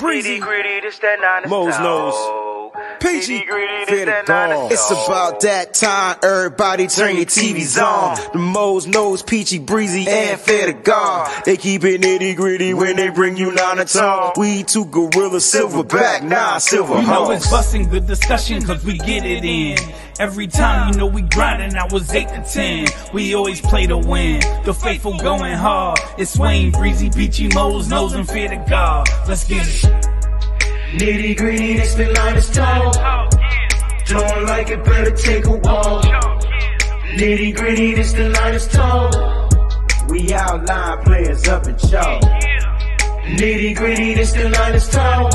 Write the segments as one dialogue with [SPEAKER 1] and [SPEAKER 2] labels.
[SPEAKER 1] Breezy, Mo's Nose, Peachy, Fear the Dog.
[SPEAKER 2] It's about that time, everybody turn your TVs on. The Mo's Nose, Peachy, Breezy, and Fear the God. They keep it nitty gritty when they bring you nine and tall. We two gorilla, silverback, nah, silver
[SPEAKER 3] You know it's
[SPEAKER 2] horse.
[SPEAKER 3] busting the discussion cause we get it in. Every time you know we grinding, I was 8 to 10. We always play to win. The faithful going hard. It's Wayne, Breezy, Peachy, Mo's Nose, and Fear the God. Let's get it.
[SPEAKER 2] Nitty gritty, this the line is tall. Don't like it, better take a walk. Nitty gritty, this the line is tall. We outline players up in chalk. Nitty gritty, this the line is tall.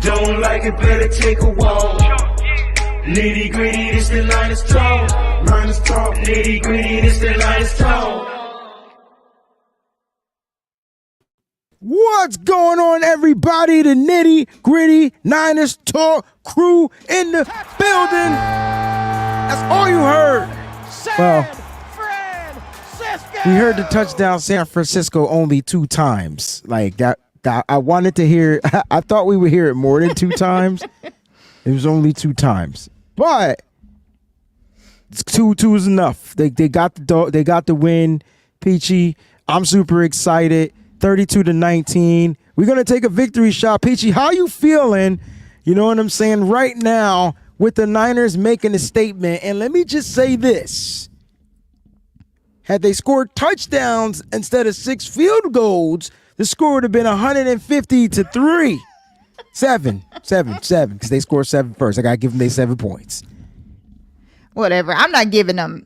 [SPEAKER 2] Don't like it, better take a walk. Nitty gritty, this the line is tall. Line is tall. Nitty gritty, this the line is tall.
[SPEAKER 4] What's going on, everybody? The Nitty Gritty Niners Talk crew in the building. That's all you heard. Well, we heard the touchdown San Francisco only 2 times. Like that I wanted to hear. I thought we would hear it more than 2 times. It was only 2 times, but two is enough. They got the win. Peachy, I'm super excited. 32-19. We're gonna take a victory shot. Peachy, how you feeling? You know what I'm saying right now with the Niners making a statement. And let me just say this: had they scored touchdowns instead of 6 field goals, the score would have been 150-3. 7, because they scored 7 first. I gotta give them their 7 points.
[SPEAKER 5] Whatever. I'm not giving them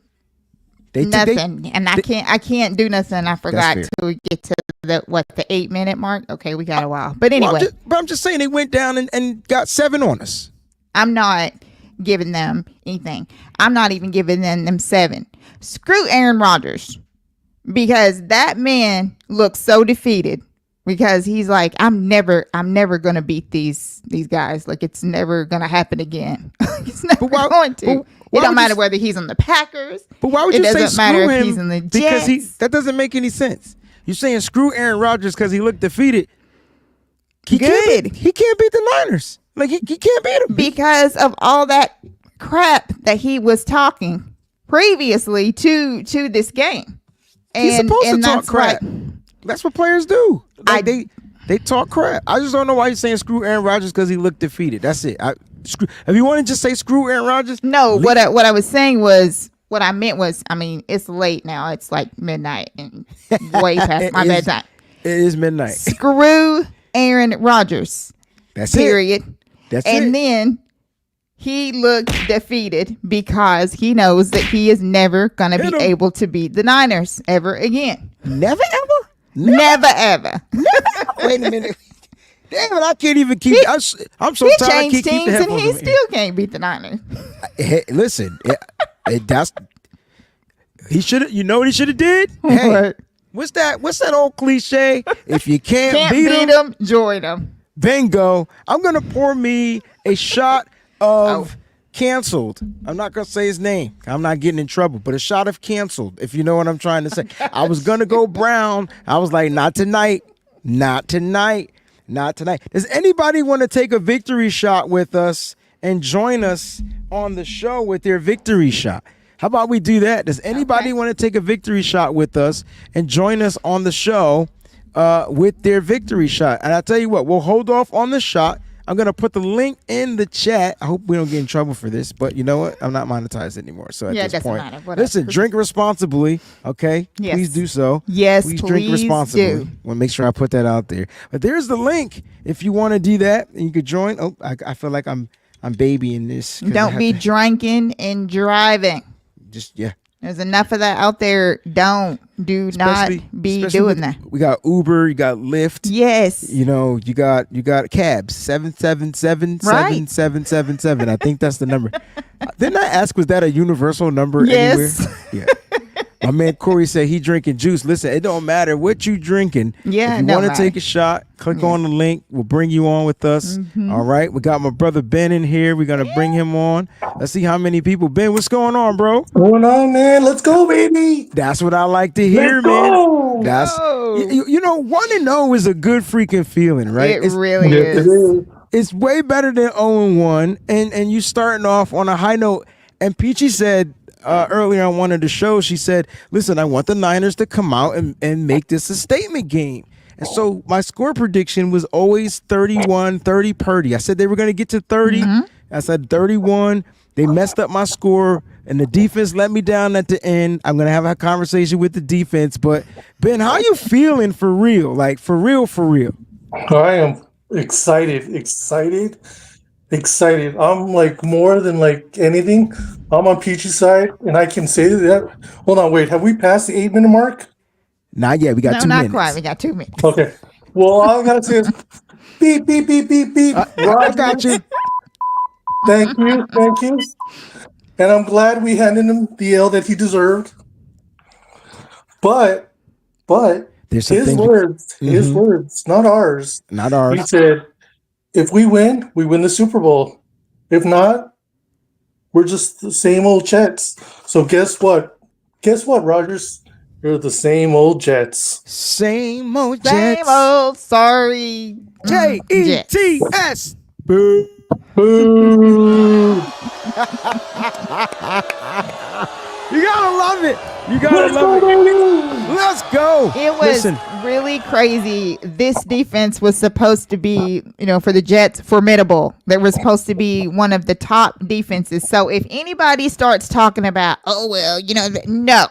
[SPEAKER 5] nothing, and I can't do nothing. I forgot to get to the 8-minute mark. Okay, we got a while, but anyway.
[SPEAKER 4] But I'm just saying they went down and got 7 on us.
[SPEAKER 5] I'm not giving them anything. I'm not even giving them 7. Screw Aaron Rodgers, because that man looks so defeated. Because he's like, I'm never gonna beat these guys. Like, it's never gonna happen again. It's never going to. It don't matter whether he's on the Packers.
[SPEAKER 4] But why would you say screw him? It doesn't matter if he's in the Jets. Because that doesn't make any sense. You're saying screw Aaron Rodgers because he looked defeated. He can't beat the Niners. Like, he can't beat them.
[SPEAKER 5] Because of all that crap that he was talking previously to this game.
[SPEAKER 4] He's supposed to talk crap. That's what players do. Like they talk crap. I just don't know why you're saying screw Aaron Rodgers because he looked defeated. That's it. If you want to just say screw Aaron Rodgers,
[SPEAKER 5] no. What I was saying was, what I meant was, I mean, it's late now. It's like midnight and way past my bedtime.
[SPEAKER 4] It is midnight.
[SPEAKER 5] Screw Aaron Rodgers.
[SPEAKER 4] That's
[SPEAKER 5] period.
[SPEAKER 4] That's
[SPEAKER 5] and then he looked defeated because he knows that he is never going to be able to beat the Niners ever again.
[SPEAKER 4] Never ever.
[SPEAKER 5] Never ever.
[SPEAKER 4] Wait a minute. Damn it! I can't even keep. I'm so tired. I can't keep the headphones
[SPEAKER 5] and he still can't beat the Niners.
[SPEAKER 4] Hey, listen, he should. You know what he should have did? Hey,
[SPEAKER 5] what?
[SPEAKER 4] What's that old cliche? If you can't beat
[SPEAKER 5] them, join them.
[SPEAKER 4] Bingo! I'm gonna pour me a shot of Canceled. I'm not gonna say his name. I'm not getting in trouble, but a shot of Canceled, if you know what I'm trying to say. I was gonna go brown. I was like, not tonight. Not tonight. Not tonight. Does anybody want to take a victory shot with us and join us on the show with their victory shot? How about we do that? Does anybody want to take a victory shot with us and join us on the show with their victory shot? And I'll tell you what, we'll hold off on the shot. I'm going to put the link in the chat. I hope we don't get in trouble for this, but you know what? I'm not monetized anymore. So at this point, listen, drink responsibly, okay?
[SPEAKER 5] Yes.
[SPEAKER 4] Please do so.
[SPEAKER 5] Yes,
[SPEAKER 4] please drink responsibly.
[SPEAKER 5] do.
[SPEAKER 4] Want to make sure I put that out there. But there's the link if you want to do that, and you could join. Oh, I feel like I'm babying this.
[SPEAKER 5] Don't be drinking and driving. There's enough of that out there. Do not be doing that.
[SPEAKER 4] We got Uber, you got Lyft.
[SPEAKER 5] Yes.
[SPEAKER 4] You know, you got cabs. 777-7777. I think that's the number. Didn't I ask, was that a universal number anywhere? Yeah. My man Corey said he drinking juice. Listen, it don't matter what you drinking.
[SPEAKER 5] Yeah,
[SPEAKER 4] if you want to take a shot, click on the link. We'll bring you on with us.
[SPEAKER 5] Mm-hmm.
[SPEAKER 4] All right. We got my brother Ben in here. We're gonna bring him on. Let's see how many people. Ben, what's going on, bro?
[SPEAKER 6] What's going on, man? Let's go, baby.
[SPEAKER 4] That's what I like to hear,
[SPEAKER 6] Let's
[SPEAKER 4] man.
[SPEAKER 6] go.
[SPEAKER 4] That's You know, 1-0 is a good freaking feeling, right?
[SPEAKER 5] It really is.
[SPEAKER 4] It's way better than 0-1, and you starting off on a high note. And Peachy said earlier on one of the shows, she said, listen, I want the Niners to come out and make this a statement game. And so my score prediction was always 31-30 Purdy. I said they were going to get to 30. I said 31. They messed up my score, and the defense let me down at the end. I'm going to have a conversation with the defense. But, Ben, how you feeling for real? Like, for real, for real?
[SPEAKER 6] I am excited. I'm like more than like anything. I'm on Peachy's side, and I can say that. Hold on, wait. Have we passed the 8-minute mark?
[SPEAKER 4] Not yet. We got 2 minutes.
[SPEAKER 5] Not quite. We got 2 minutes.
[SPEAKER 6] Okay. Well, all I got to say is beep, beep, beep, beep, beep.
[SPEAKER 4] I got you.
[SPEAKER 6] Thank you. And I'm glad we handed him the L that he deserved. But
[SPEAKER 4] There's
[SPEAKER 6] his words, not ours.
[SPEAKER 4] Not ours.
[SPEAKER 6] He said, if we win the Super Bowl. If not, we're just the same old Jets. So guess what? Rogers? You're the same old Jets.
[SPEAKER 4] Same old Jets.
[SPEAKER 5] Same old sorry
[SPEAKER 4] Jets. Boo.
[SPEAKER 6] Boo.
[SPEAKER 4] You gotta love it. Let's go.
[SPEAKER 5] It was really crazy. This defense was supposed to be, for the Jets, formidable. They were supposed to be one of the top defenses. So if anybody starts talking about, no.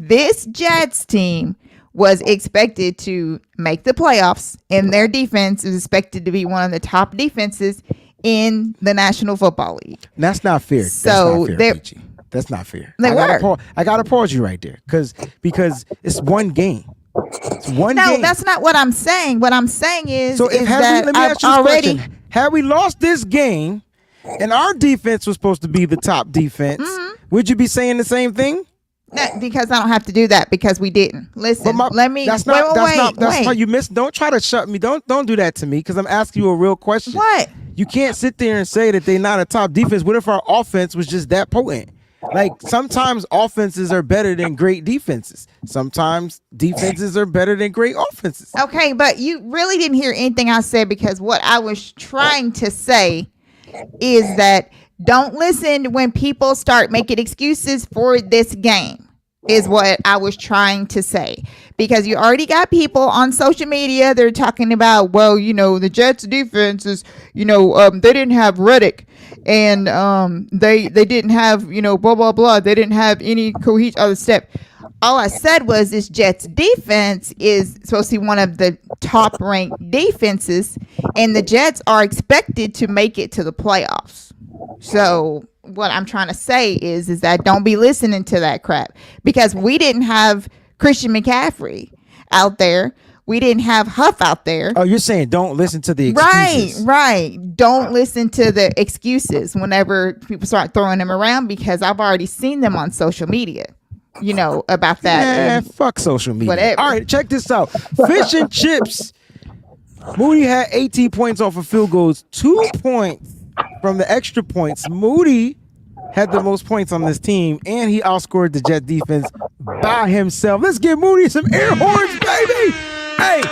[SPEAKER 5] This Jets team was expected to make the playoffs, and their defense is expected to be one of the top defenses in the National Football League.
[SPEAKER 4] That's not fair. That's not fair. I gotta pause you right there because it's one game. Game.
[SPEAKER 5] That's not what I'm saying. What I'm saying is,
[SPEAKER 4] let me ask you this question. Had we lost this game and our defense was supposed to be the top defense, would you be saying the same thing?
[SPEAKER 5] No, because I don't have to do that because we didn't. Listen, let me. That's
[SPEAKER 4] how you miss. Don't try to shut me. Don't do that to me because I'm asking you a real question.
[SPEAKER 5] What?
[SPEAKER 4] You can't sit there and say that they're not a top defense. What if our offense was just that potent? Like sometimes offenses are better than great defenses. Sometimes defenses are better than great offenses.
[SPEAKER 5] Okay, but you really didn't hear anything I said because what I was trying to say is that don't listen when people start making excuses for this game is what I was trying to say. Because you already got people on social media, they're talking about, the Jets defense is, they didn't have Reddick and they didn't have, blah, blah, blah. They didn't have any cohesion other step. All I said was this Jets defense is supposed to be one of the top ranked defenses, and the Jets are expected to make it to the playoffs. So what I'm trying to say is that don't be listening to that crap because we didn't have Christian McCaffrey out there. We didn't have Huff out there.
[SPEAKER 4] Oh, you're saying don't listen to the excuses.
[SPEAKER 5] Right. Don't listen to the excuses whenever people start throwing them around because I've already seen them on social media. About that.
[SPEAKER 4] Yeah, fuck social media.
[SPEAKER 5] Whatever.
[SPEAKER 4] All right, check this out. Fish and chips. Moody had 18 points off of field goals, 2 points from the extra points. Moody had the most points on this team, and he outscored the Jet defense by himself. Let's give Moody some air horns, baby. Hey,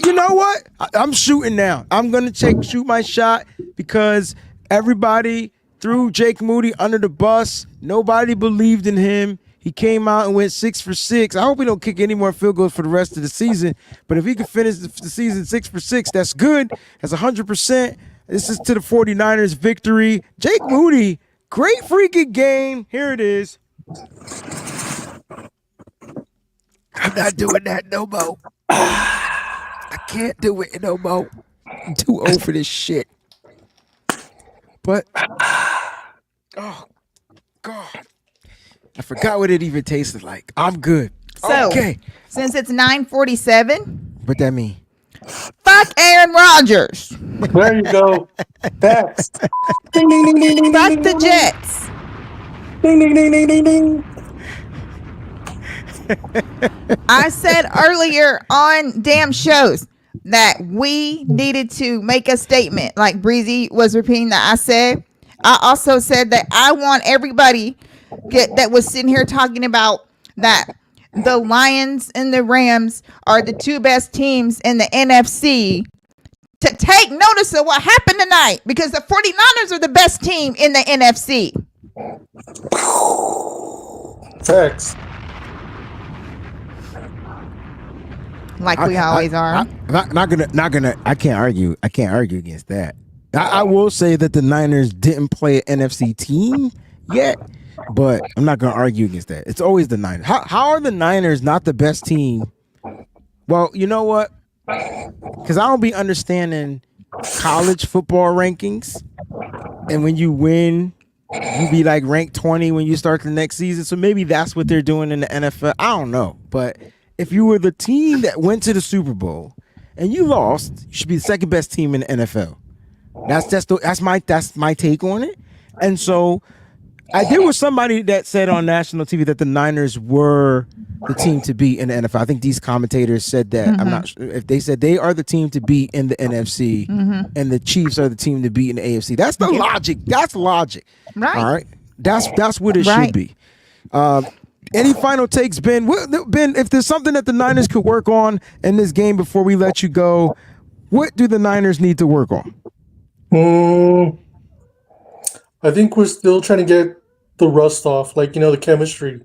[SPEAKER 4] you know what? I'm shooting now. I'm going to shoot my shot because everybody threw Jake Moody under the bus. Nobody believed in him. He came out and went 6 for 6. I hope he don't kick any more field goals for the rest of the season. But if he can finish the season 6 for 6, that's good. That's 100%. This is to the 49ers victory. Jake Moody, great freaking game. Here it is. I'm not doing that no more. I can't do it no more. I'm too old for this shit. But, oh, God. I forgot what it even tasted like. I'm good.
[SPEAKER 5] So,
[SPEAKER 4] okay.
[SPEAKER 5] Since it's 9:47.
[SPEAKER 4] What that mean?
[SPEAKER 5] Fuck Aaron Rodgers.
[SPEAKER 6] There you go. Facts. Ding, ding, ding, ding, ding,
[SPEAKER 5] Fuck
[SPEAKER 6] ding,
[SPEAKER 5] the
[SPEAKER 6] ding,
[SPEAKER 5] Jets.
[SPEAKER 6] Ding, ding, ding, ding, ding, ding.
[SPEAKER 5] I said earlier on damn shows that we needed to make a statement. Like Breezy was repeating that I said. I also said that I want everybody that was sitting here talking about that the Lions and the Rams are the two best teams in the NFC, to take notice of what happened tonight, because the 49ers are the best team in the NFC.
[SPEAKER 6] Facts.
[SPEAKER 5] Like we always are.
[SPEAKER 4] Not gonna. I can't argue against that. I will say that the Niners didn't play an NFC team yet, but I'm not gonna argue against that. It's always the Niners. How are the Niners not the best team? Well, you know what? Because I don't be understanding college football rankings, and when you win, you be like ranked 20 when you start the next season. So maybe that's what they're doing in the NFL. I don't know, but if you were the team that went to the Super Bowl and you lost, you should be the second best team in the NFL. That's my take on it. And so there was somebody that said on national TV that the Niners were the team to beat in the NFL. I think these commentators said that. I'm not sure if they said they are the team to beat in the NFC and the Chiefs are the team to beat in the AFC. That's the logic. That's logic.
[SPEAKER 5] Right.
[SPEAKER 4] All right. That's what it should be. Any final takes, Ben? Ben, if there's something that the Niners could work on in this game before we let you go, what do the Niners need to work on?
[SPEAKER 6] I think we're still trying to get the rust off, like, the chemistry.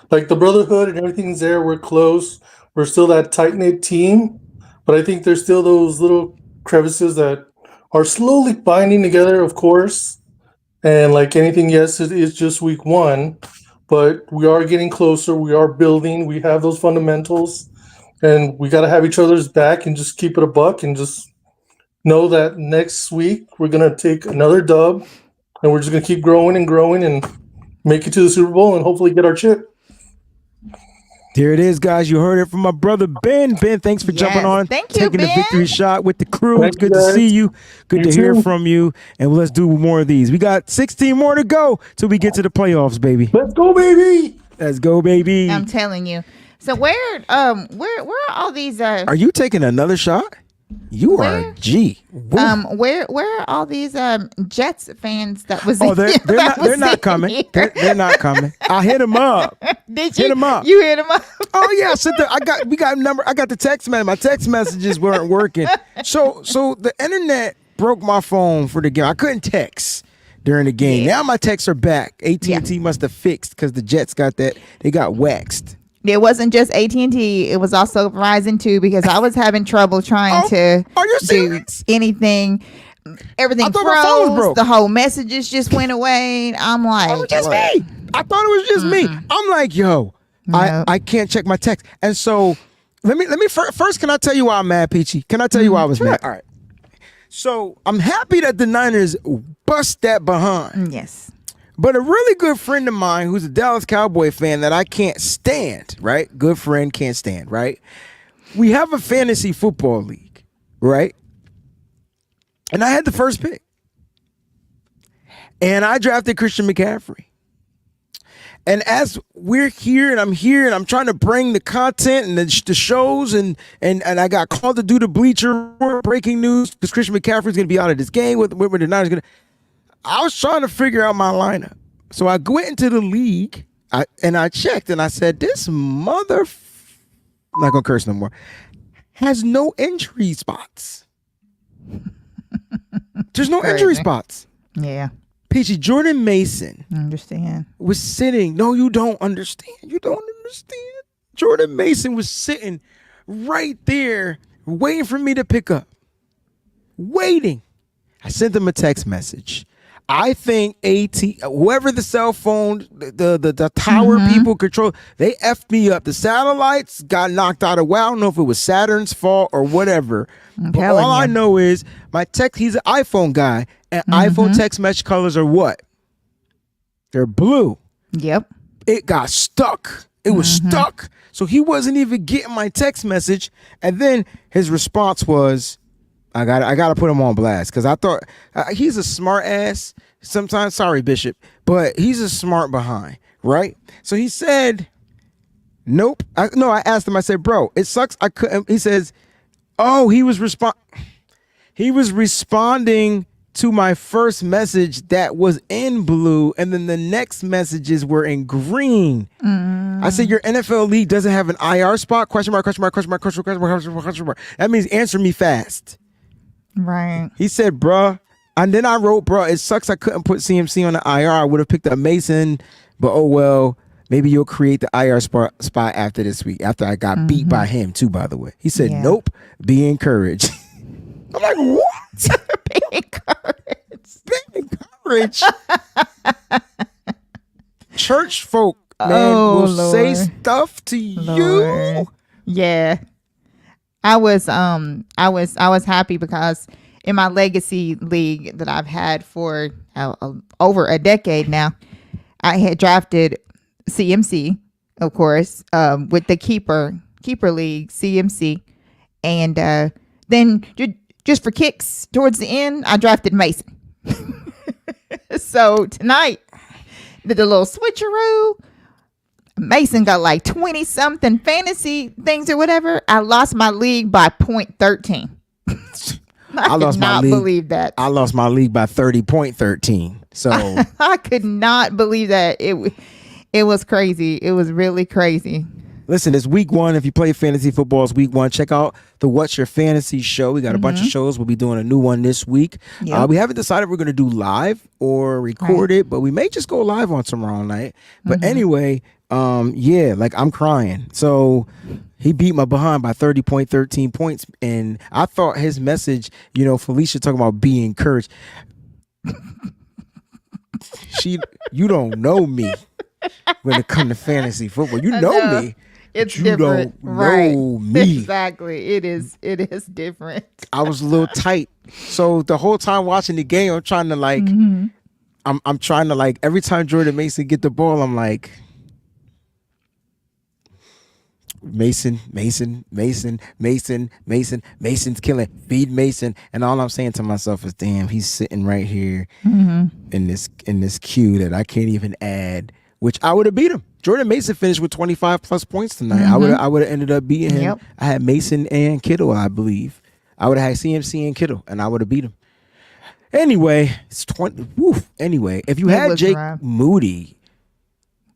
[SPEAKER 6] Like, the brotherhood and everything's there. We're close. We're still that tight-knit team. But I think there's still those little crevices that are slowly binding together, of course. And like anything, yes, it is just week one. But we are getting closer. We are building. We have those fundamentals. And we got to have each other's back and just keep it a buck and just know that next week we're going to take another dub. And we're just going to keep growing and make it to the Super Bowl and hopefully get our chip.
[SPEAKER 4] There it is, guys. You heard it from my brother, Ben. Ben, thanks for jumping on.
[SPEAKER 5] Thank you,
[SPEAKER 4] taking
[SPEAKER 5] Ben.
[SPEAKER 4] the victory shot with the crew. It's good to see you. Good
[SPEAKER 6] You
[SPEAKER 4] to hear
[SPEAKER 6] too.
[SPEAKER 4] from you. And let's do more of these. We got 16 more to go till we get to the playoffs, baby.
[SPEAKER 6] Let's go, baby.
[SPEAKER 4] Let's go, baby.
[SPEAKER 5] I'm telling you. So where are all these
[SPEAKER 4] Are you taking another shot? You are a G. Woo.
[SPEAKER 5] where are all these Jets fans that was
[SPEAKER 4] Oh, they're not coming. They're not coming. I hit them up.
[SPEAKER 5] Did you
[SPEAKER 4] Hit 'em up.
[SPEAKER 5] You hit them up.
[SPEAKER 4] Oh yeah, I got the text man. My text messages weren't working. So the internet broke my phone for the game. I couldn't text during the game.
[SPEAKER 5] Yeah.
[SPEAKER 4] Now my texts are back. AT&T must have fixed because the Jets got that. They got waxed.
[SPEAKER 5] It wasn't just AT&T. It was also Verizon too, because I was having trouble trying to
[SPEAKER 4] are you
[SPEAKER 5] do
[SPEAKER 4] serious?
[SPEAKER 5] anything. Everything
[SPEAKER 4] I thought my phone was
[SPEAKER 5] froze.
[SPEAKER 4] broke.
[SPEAKER 5] The whole messages just went away. I'm like,
[SPEAKER 4] Oh, it was just
[SPEAKER 5] what?
[SPEAKER 4] me. I thought it was just me. I'm like, yo,
[SPEAKER 5] Nope.
[SPEAKER 4] I can't check my text. And so let me first, can I tell you why I'm mad, Peachy? Can I tell you why I was mad? All right. So I'm happy that the Niners bust that behind.
[SPEAKER 5] Yes.
[SPEAKER 4] But a really good friend of mine who's a Dallas Cowboy fan that I can't stand, right? Good friend, can't stand, right? We have a fantasy football league, right? And I had the first pick. And I drafted Christian McCaffrey. And as we're here and I'm trying to bring the content and the shows and I got called to do the Bleacher Report breaking news because Christian McCaffrey's going to be out of this game with the Niners going to. I was trying to figure out my lineup. So I went into the league and I checked and I said, this I'm not going to curse no more, has no injury spots. There's no injury spots.
[SPEAKER 5] Yeah.
[SPEAKER 4] Peachy, Jordan Mason
[SPEAKER 5] I understand.
[SPEAKER 4] was sitting. No, you don't understand. You don't understand. Jordan Mason was sitting right there waiting for me to pick up. Waiting. I sent him a text message. I think whoever the cell phone, the tower people control, they effed me up. The satellites got knocked out of. Well, I don't know if it was Saturn's fault or whatever. But all I know is my text. He's an iPhone guy, and iPhone text message colors are what? They're blue.
[SPEAKER 5] Yep.
[SPEAKER 4] It got stuck. It was stuck. So he wasn't even getting my text message. And then his response was, I gotta put him on blast because I thought he's a smart ass. Sometimes, sorry, Bishop, but he's a smart behind, right? So he said, "Nope." I asked him. I said, "Bro, it sucks. I couldn't." He says, "Oh, he was responding to my first message that was in blue, and then the next messages were in green. I said, your NFL league doesn't have an IR spot? Question mark, question mark, question mark, question mark, question mark, question mark. That means answer me fast.
[SPEAKER 5] Right.
[SPEAKER 4] He said, bruh. And then I wrote, bruh, it sucks I couldn't put CMC on the IR. I would have picked up Mason, but oh well. Maybe you'll create the IR spot after this week, after I got beat by him too, by the way. He said, nope, be encouraged. I'm like, what?
[SPEAKER 5] Be encouraged.
[SPEAKER 4] Be encouraged. Church folk, man, will say stuff to you.
[SPEAKER 5] Yeah. I was happy because in my legacy league that I've had for over a decade now, I had drafted CMC, of course, with the keeper league, CMC. And then just for kicks towards the end, I drafted Mason. So tonight, did a little switcheroo. Mason got like 20 something fantasy things or whatever. I lost my league by 0.13. I could not believe that.
[SPEAKER 4] I lost my league by 30.13. So
[SPEAKER 5] I could not believe that. It was crazy. It was really crazy.
[SPEAKER 4] Listen, it's week 1. If you play fantasy football, it's week 1. Check out the What's Your Fantasy show. We got a bunch of shows. We'll be doing a new one this week. Yep. We haven't decided if we're going to do live or record it, but we may just go live on tomorrow night. But anyway, like I'm crying. So he beat my behind by 30.13 points. And I thought his message, Felicia talking about being encouraged. You don't know me when it comes to fantasy football. You know me.
[SPEAKER 5] It's
[SPEAKER 4] you
[SPEAKER 5] different.
[SPEAKER 4] Don't know me.
[SPEAKER 5] Exactly. It is different.
[SPEAKER 4] I was a little tight. So the whole time watching the game, I'm trying to like I'm trying to like every time Jordan Mason get the ball, I'm like Mason's killing. Feed Mason. And all I'm saying to myself is, damn, he's sitting right here in this queue that I can't even add, which I would have beat him. Jordan Mason finished with 25 plus points tonight. I would have ended up beating him.
[SPEAKER 5] Yep.
[SPEAKER 4] I had Mason and Kittle, I believe. I would have had CMC and Kittle, and I would have beat him. Anyway, it's 20. Woof. Anyway, if you had Jake Moody,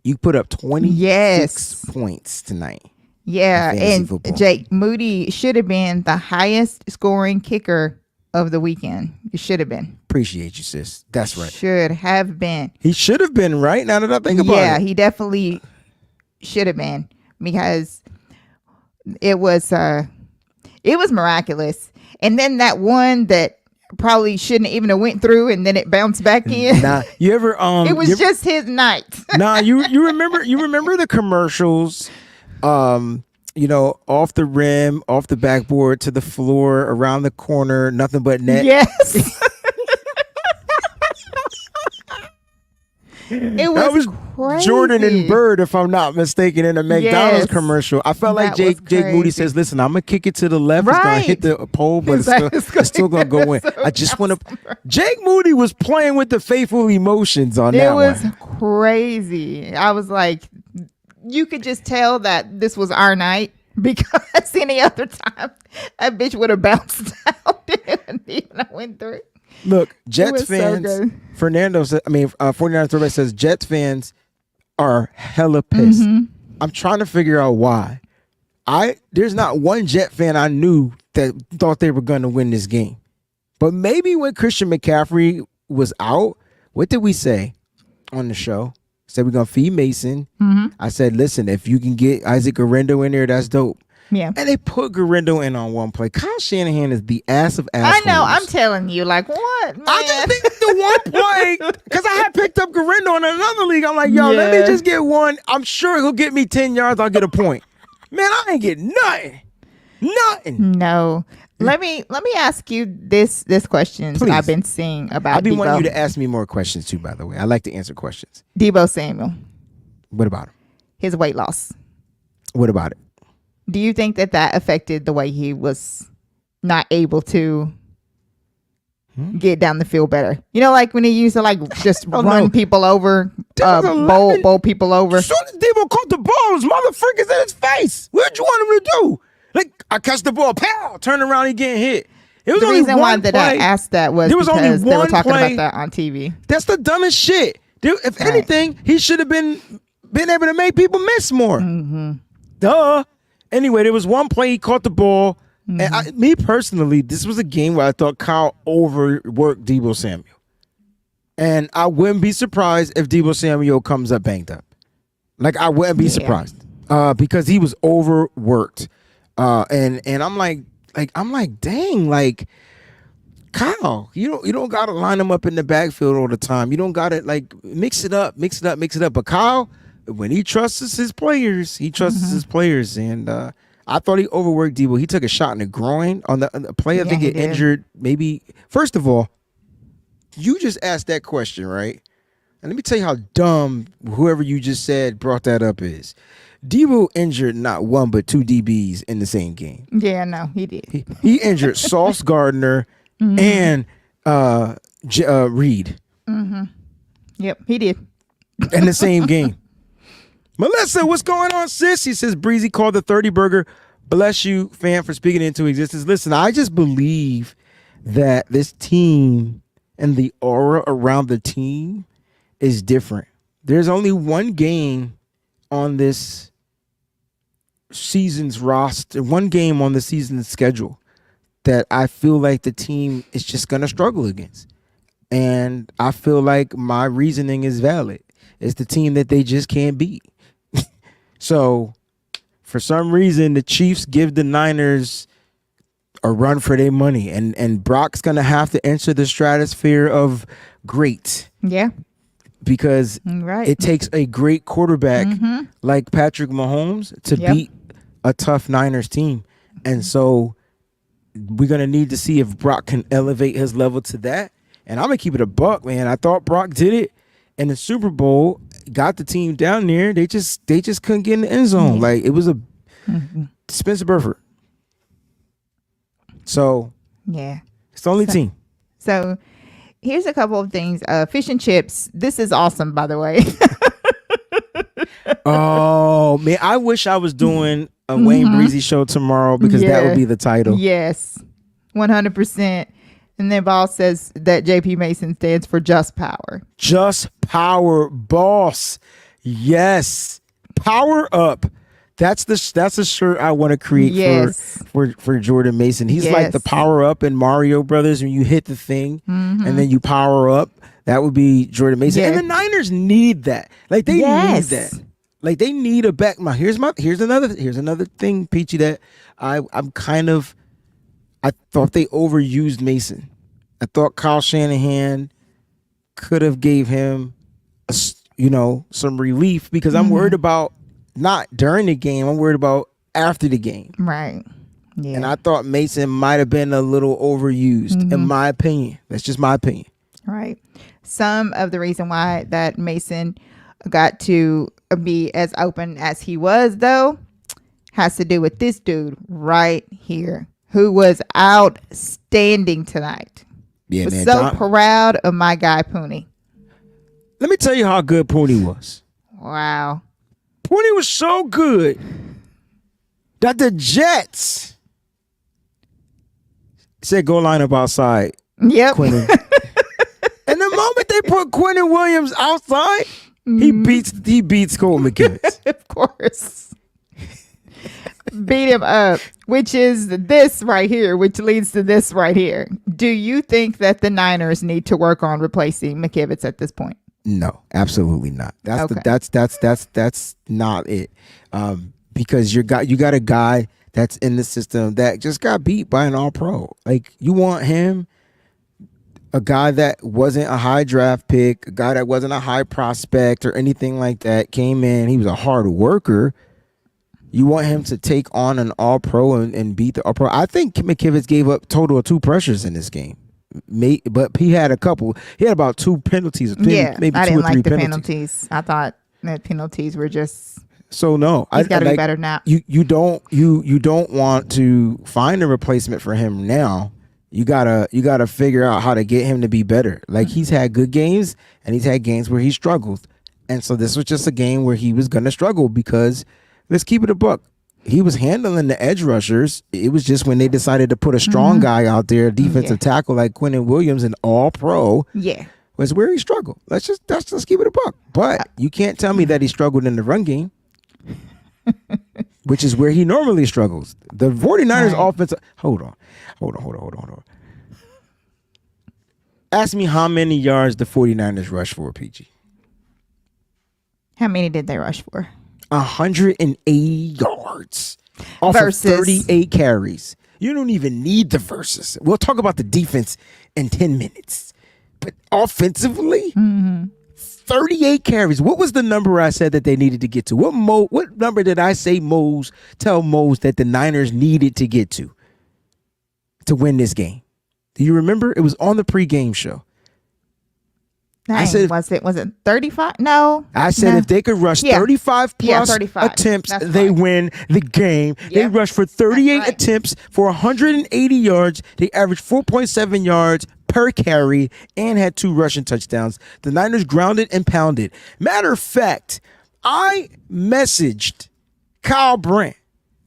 [SPEAKER 4] you put up 26 points tonight.
[SPEAKER 5] Yeah, and football. Jake Moody should have been the highest scoring kicker of the weekend. It should have been.
[SPEAKER 4] Appreciate you, sis. That's right.
[SPEAKER 5] Should have been.
[SPEAKER 4] He should have been, right? Now that I think about it.
[SPEAKER 5] Yeah, he definitely should have been, because it was miraculous. And then that one that probably shouldn't even have went through, and then it bounced back in.
[SPEAKER 4] Nah, you ever
[SPEAKER 5] it was just his night.
[SPEAKER 4] Nah, you remember the commercials, off the rim, off the backboard, to the floor, around the corner, nothing but net.
[SPEAKER 5] Yes. It was crazy.
[SPEAKER 4] Jordan and Bird, if I'm not mistaken, in a McDonald's commercial. I felt like Jake Moody says, listen, I'm going to kick it to the left. It's going to hit the pole, but it's still going to go in. I just want to... Jake Moody was playing with the faithful emotions on that one.
[SPEAKER 5] It was crazy. I was like, you could just tell that this was our night, because any other time, that bitch would have bounced out and even I went through.
[SPEAKER 4] Look, Jets fans, Fernando said, 49 Throwback says, Jets fans are hella pissed. I'm trying to figure out why. There's not one Jet fan I knew that thought they were going to win this game. But maybe when Christian McCaffrey was out, what did we say on the show? Said we're going to feed Mason. I said, listen, if you can get Isaac Garendo in there, that's dope.
[SPEAKER 5] Yeah.
[SPEAKER 4] And they put Garendo in on one play. Kyle Shanahan is the ass of assholes.
[SPEAKER 5] I know. I'm telling you, like, what, man?
[SPEAKER 4] I just think the one play, because I had picked up Garendo in another league. I'm like, let me just get one. I'm sure he'll get me 10 yards. I'll get a point. Man, I ain't getting nothing. Nothing.
[SPEAKER 5] No. Let me ask you this question that I've been seeing about
[SPEAKER 4] I've been
[SPEAKER 5] Deebo.
[SPEAKER 4] wanting you to ask me more questions too, by the way. I like to answer questions.
[SPEAKER 5] Deebo Samuel.
[SPEAKER 4] What about him?
[SPEAKER 5] His weight loss.
[SPEAKER 4] What about it?
[SPEAKER 5] Do you think that affected the way he was not able to get down the field better? Like when he used to just run people over, bowl people over.
[SPEAKER 4] As soon as Deebo caught the ball, his motherfucker's in his face. What'd you want him to do? Like, I catch the ball, pow, turn around, he getting hit. It was
[SPEAKER 5] the
[SPEAKER 4] only
[SPEAKER 5] reason
[SPEAKER 4] one
[SPEAKER 5] why that
[SPEAKER 4] play.
[SPEAKER 5] I asked that was
[SPEAKER 4] There was only
[SPEAKER 5] because they were
[SPEAKER 4] one
[SPEAKER 5] talking
[SPEAKER 4] play.
[SPEAKER 5] about that on TV.
[SPEAKER 4] That's the dumbest shit. If anything, he should have been able to make people miss more. Duh. Anyway, there was one play he caught the ball. And me personally, this was a game where I thought Kyle overworked Deebo Samuel. And I wouldn't be surprised if Deebo Samuel comes up banged up. Like, I wouldn't be surprised. Because he was overworked. And I'm like, dang, like, Kyle, you don't gotta line him up in the backfield all the time. You don't gotta mix it up. But Kyle, when he trusts his players, his players. And I thought he overworked Deebo. He took a shot in the groin on the play. I think it injured. Maybe first of all, you just asked that question, right? And let me tell you how dumb whoever you just said brought that up is. Deebo injured not one but two DBs in the same game.
[SPEAKER 5] Yeah, no, he did.
[SPEAKER 4] He injured Sauce Gardner and Reed.
[SPEAKER 5] Yep, he did.
[SPEAKER 4] In the same game. Melissa, what's going on, sis? He says, Breezy called the 30 burger. Bless you, fam, for speaking into existence. Listen, I just believe that this team and the aura around the team is different. There's only one game on this season's roster, one game on the season's schedule that I feel like the team is just going to struggle against. And I feel like my reasoning is valid. It's the team that they just can't beat. So, for some reason, the Chiefs give the Niners a run for their money. And Brock's going to have to enter the stratosphere of great.
[SPEAKER 5] Yeah.
[SPEAKER 4] Because it takes a great quarterback like Patrick Mahomes to beat a tough Niners team. And so, we're going to need to see if Brock can elevate his level to that. And I'm going to keep it a buck, man. I thought Brock did it in the Super Bowl, got the team down there. They just couldn't get in the end zone. Like, it was a Spencer Burford. So, yeah. It's the only team.
[SPEAKER 5] So, here's a couple of things. Fish and chips. This is awesome, by the way.
[SPEAKER 4] Oh, man. I wish I was doing a Wayne Breezy show tomorrow because that would be the title.
[SPEAKER 5] Yes. 100%. And then Boss says that JP Mason stands for Just Power.
[SPEAKER 4] Just Power, boss. Yes. Power up. That's the shirt I want to create for Jordan Mason. He's like the power up in Mario Brothers when you hit the thing and then you power up. That would be Jordan Mason. And the Niners need that. Like, they need that. Like, they need a back. Here's another thing, Peachy, that I thought they overused Mason. I thought Kyle Shanahan could have gave him some relief because I'm worried about not during the game. I'm worried about after the game.
[SPEAKER 5] Right. Yeah.
[SPEAKER 4] And I thought Mason might have been a little overused, in my opinion. That's just my opinion.
[SPEAKER 5] Right. Some of the reason why that Mason got to be as open as he was, though, has to do with this dude right here, who was outstanding tonight.
[SPEAKER 4] Yeah,
[SPEAKER 5] was
[SPEAKER 4] man.
[SPEAKER 5] So proud of my guy Purdy.
[SPEAKER 4] Let me tell you how good Purdy was.
[SPEAKER 5] Wow.
[SPEAKER 4] Purdy was so good that the Jets said go line up outside.
[SPEAKER 5] Yep.
[SPEAKER 4] Quinnen. And the moment they put Quinnen Williams outside, he beats Cole McKivitz.
[SPEAKER 5] Of course. Beat him up, which is this right here, which leads to this right here. Do you think that the Niners need to work on replacing McKivitz at this point?
[SPEAKER 4] No, absolutely not. That's not it. Because you got a guy that's in the system that just got beat by an All-Pro. Like, you want him, a guy that wasn't a high draft pick, a guy that wasn't a high prospect or anything like that, came in. He was a hard worker. You want him to take on an All-Pro and beat the All-Pro. I think McKivitz gave up total of 2 pressures in this game. But he had a couple. He had about 2 penalties. Maybe
[SPEAKER 5] I
[SPEAKER 4] 2
[SPEAKER 5] didn't
[SPEAKER 4] or 3
[SPEAKER 5] like the
[SPEAKER 4] penalties.
[SPEAKER 5] penalties. I thought the penalties were just.
[SPEAKER 4] So no,
[SPEAKER 5] he's got to be better now.
[SPEAKER 4] You don't want to find a replacement for him now. You gotta figure out how to get him to be better. Like, he's had good games and he's had games where he struggled, and so this was just a game where he was gonna struggle because let's keep it a buck. he was handling the edge rushers. It was just when they decided to put a strong guy out there, defensive tackle like Quinnen Williams, an all pro.
[SPEAKER 5] Yeah.
[SPEAKER 4] Was where he struggled. Let's keep it a buck. But you can't tell me that he struggled in the run game, which is where he normally struggles. The 49ers offense. Hold on. Ask me how many yards the 49ers rushed for, PG.
[SPEAKER 5] How many did they rush for?
[SPEAKER 4] 180 yards off of 38 carries. You don't even need the verses. We'll talk about the defense in 10 minutes. But offensively, 38 carries. What was the number I said that they needed to get to? What number did I say tell Mose that the Niners needed to get to win this game? Do you remember? It was on the pregame show.
[SPEAKER 5] Dang, I said, was it 35? No.
[SPEAKER 4] I said if they could rush 35 plus 35 attempts, they win the game. Yep. They rushed for 38 attempts for 180 yards. They averaged 4.7 yards per carry and had 2 rushing touchdowns. The Niners grounded and pounded. Matter of fact, I messaged Kyle Brandt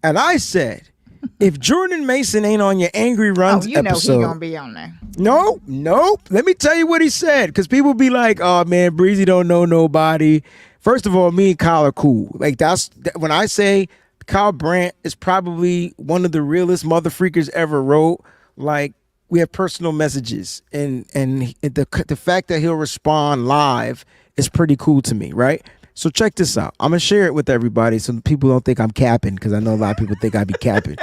[SPEAKER 4] and I said, if Jordan Mason ain't on your Angry Runs episode,
[SPEAKER 5] know he's gonna be on there.
[SPEAKER 4] Nope. Let me tell you what he said, because people be like, "Oh man, Breezy don't know nobody." First of all, me and Kyle are cool. Like that's when I say Kyle Brandt is probably one of the realest motherfreakers ever wrote. Like we have personal messages, and the fact that he'll respond live is pretty cool to me, right? So check this out. I'm gonna share it with everybody so people don't think I'm capping, because I know a lot of people think I be capping,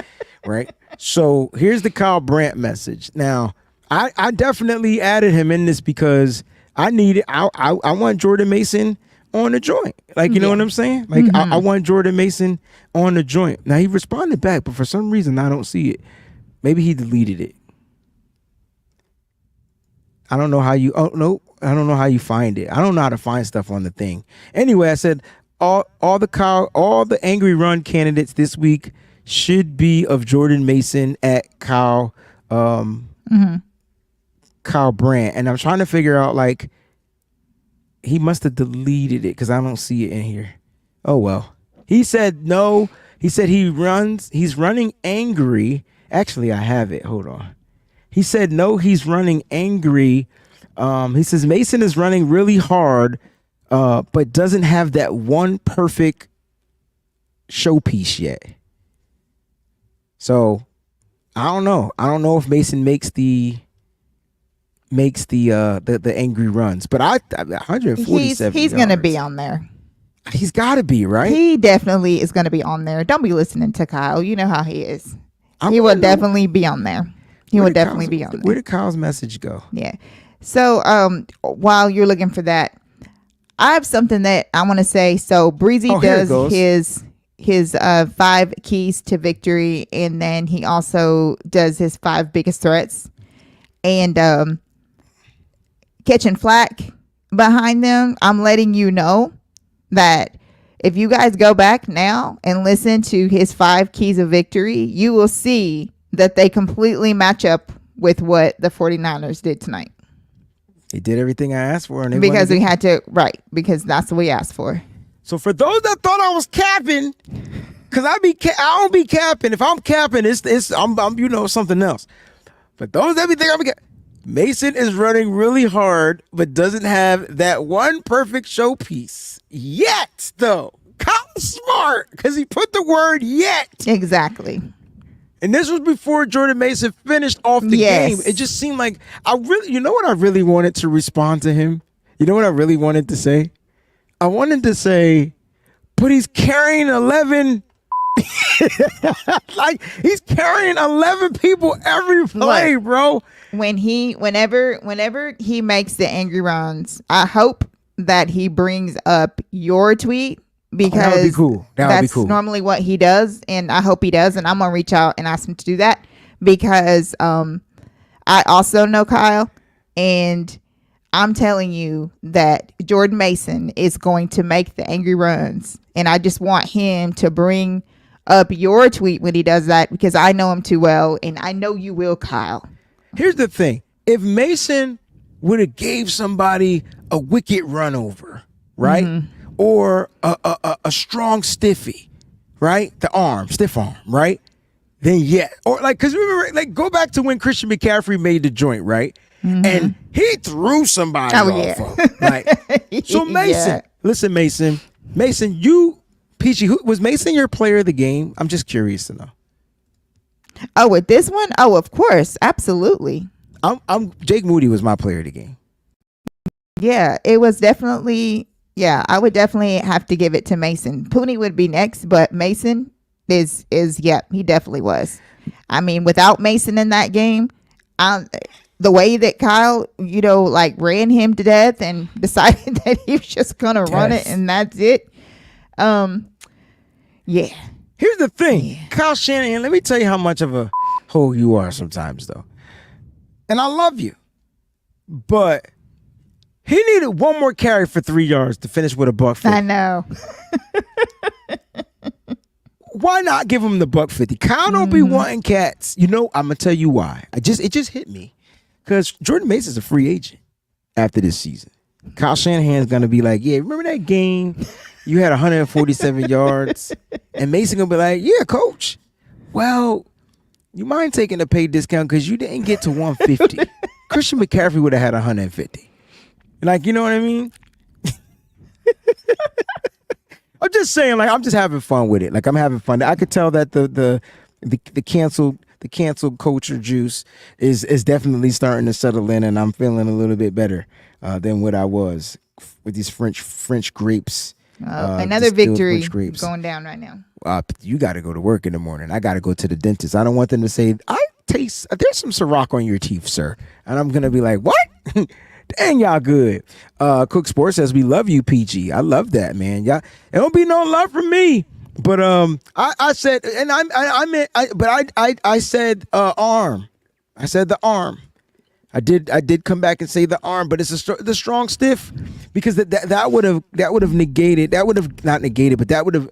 [SPEAKER 4] right? So here's the Kyle Brandt message. Now, I definitely added him in this because I want Jordan Mason on the joint. Like, you know what I'm saying? Like, I want Jordan Mason on the joint. Now, he responded back, but for some reason, I don't see it. Maybe he deleted it. I don't know how you. Oh no. I don't know how you find it. I don't know how to find stuff on the thing. Anyway, I said all the Angry Run candidates this week should be of Jordan Mason at Kyle Brandt, and I'm trying to figure out, like, he must have deleted it because I don't see it in here. Oh well. He said no. He said he's running angry. Actually, I have it. Hold on. He said no. He's running angry. He says Mason is running really hard, but doesn't have that one perfect showpiece yet. So I don't know. I don't know if Mason makes the angry runs, but 147.
[SPEAKER 5] He's going to be on there.
[SPEAKER 4] He's got to be, right?
[SPEAKER 5] He definitely is going to be on there. Don't be listening to Kyle. You know how he is. He will definitely be on there. He will definitely be on there.
[SPEAKER 4] Where did Kyle's message go?
[SPEAKER 5] Yeah. So while you're looking for that, I have something that I want to say. So Breezy does his 5 keys to victory, and then he also does his 5 biggest threats, and catching flack behind them. I'm letting you know that if you guys go back now and listen to his 5 keys of victory, you will see that they completely match up with what the 49ers did tonight.
[SPEAKER 4] He did everything I asked for, and
[SPEAKER 5] because we had to, right? Because that's what we asked for.
[SPEAKER 4] So for those that thought I was capping, because I don't be capping. If I'm capping, I'm something else. But those that be thinking I'm capping, Mason is running really hard, but doesn't have that one perfect showpiece yet. Though, Kyle's smart because he put the word "yet."
[SPEAKER 5] Exactly.
[SPEAKER 4] And this was before Jordan Mason finished off the game. It just seemed like you know what I really wanted to respond to him? You know what I really wanted to say? I wanted to say, but he's carrying 11. Like, he's carrying 11 people every play, bro.
[SPEAKER 5] Whenever he makes the angry runs, I hope that he brings up your tweet. Because
[SPEAKER 4] that would be cool.
[SPEAKER 5] That's normally what he does, and I hope he does, and I'm gonna reach out and ask him to do that, because I also know Kyle, and I'm telling you that Jordan Mason is going to make the angry runs, and I just want him to bring up your tweet when he does that, because I know him too well, and I know you will, Kyle.
[SPEAKER 4] Here's the thing: if Mason would have gave somebody a wicked run over, right? Mm-hmm. Or a strong stiffy, right? The arm, stiff arm, right? Then or like, because remember, like, go back to when Christian McCaffrey made the joint, right? And he threw somebody off of him. Like, so Mason, listen, Mason, you, Peachy, was Mason your player of the game? I'm just curious to know.
[SPEAKER 5] Oh, with this one? Oh, of course, absolutely.
[SPEAKER 4] Jake Moody was my player of the game.
[SPEAKER 5] Yeah, it was definitely. Yeah, I would definitely have to give it to Mason. Poonie would be next, but Mason is he definitely was. I mean, without Mason in that game, the way that Kyle, like ran him to death and decided that he was just gonna run it and that's it. Yeah.
[SPEAKER 4] Here's the thing, Kyle Shanahan. Let me tell you how much of a hoe you are sometimes, though. And I love you, but he needed one more carry for 3 yards to finish with a $150.
[SPEAKER 5] I know.
[SPEAKER 4] Why not give him the $150? Kyle don't be wanting cats. I'm gonna tell you why. It just hit me because Jordan Mason's a free agent after this season. Kyle Shanahan's gonna be like, yeah, remember that game you had 147 yards, and Mason gonna be like, yeah, coach. Well, you mind taking a pay discount because you didn't get to 150. Christian McCaffrey would have had 150. Like, you know what I mean? I'm just saying, like, I'm just having fun with it. Like, I'm having fun. I could tell that the canceled culture juice is definitely starting to settle in, and I'm feeling a little bit better than what I was with these French grapes.
[SPEAKER 5] Another victory going down right now.
[SPEAKER 4] You got to go to work in the morning. I got to go to the dentist. I don't want them to say, there's some Ciroc on your teeth, sir. And I'm going to be like, what? Dang, y'all good. Cook Sports says, we love you, PG. I love that, man. Y'all, it don't be no love from me. But I said, and I said arm. I said the arm. I did come back and say the arm, but it's the strong stiff, because that would have negated, that would have not negated, but that would have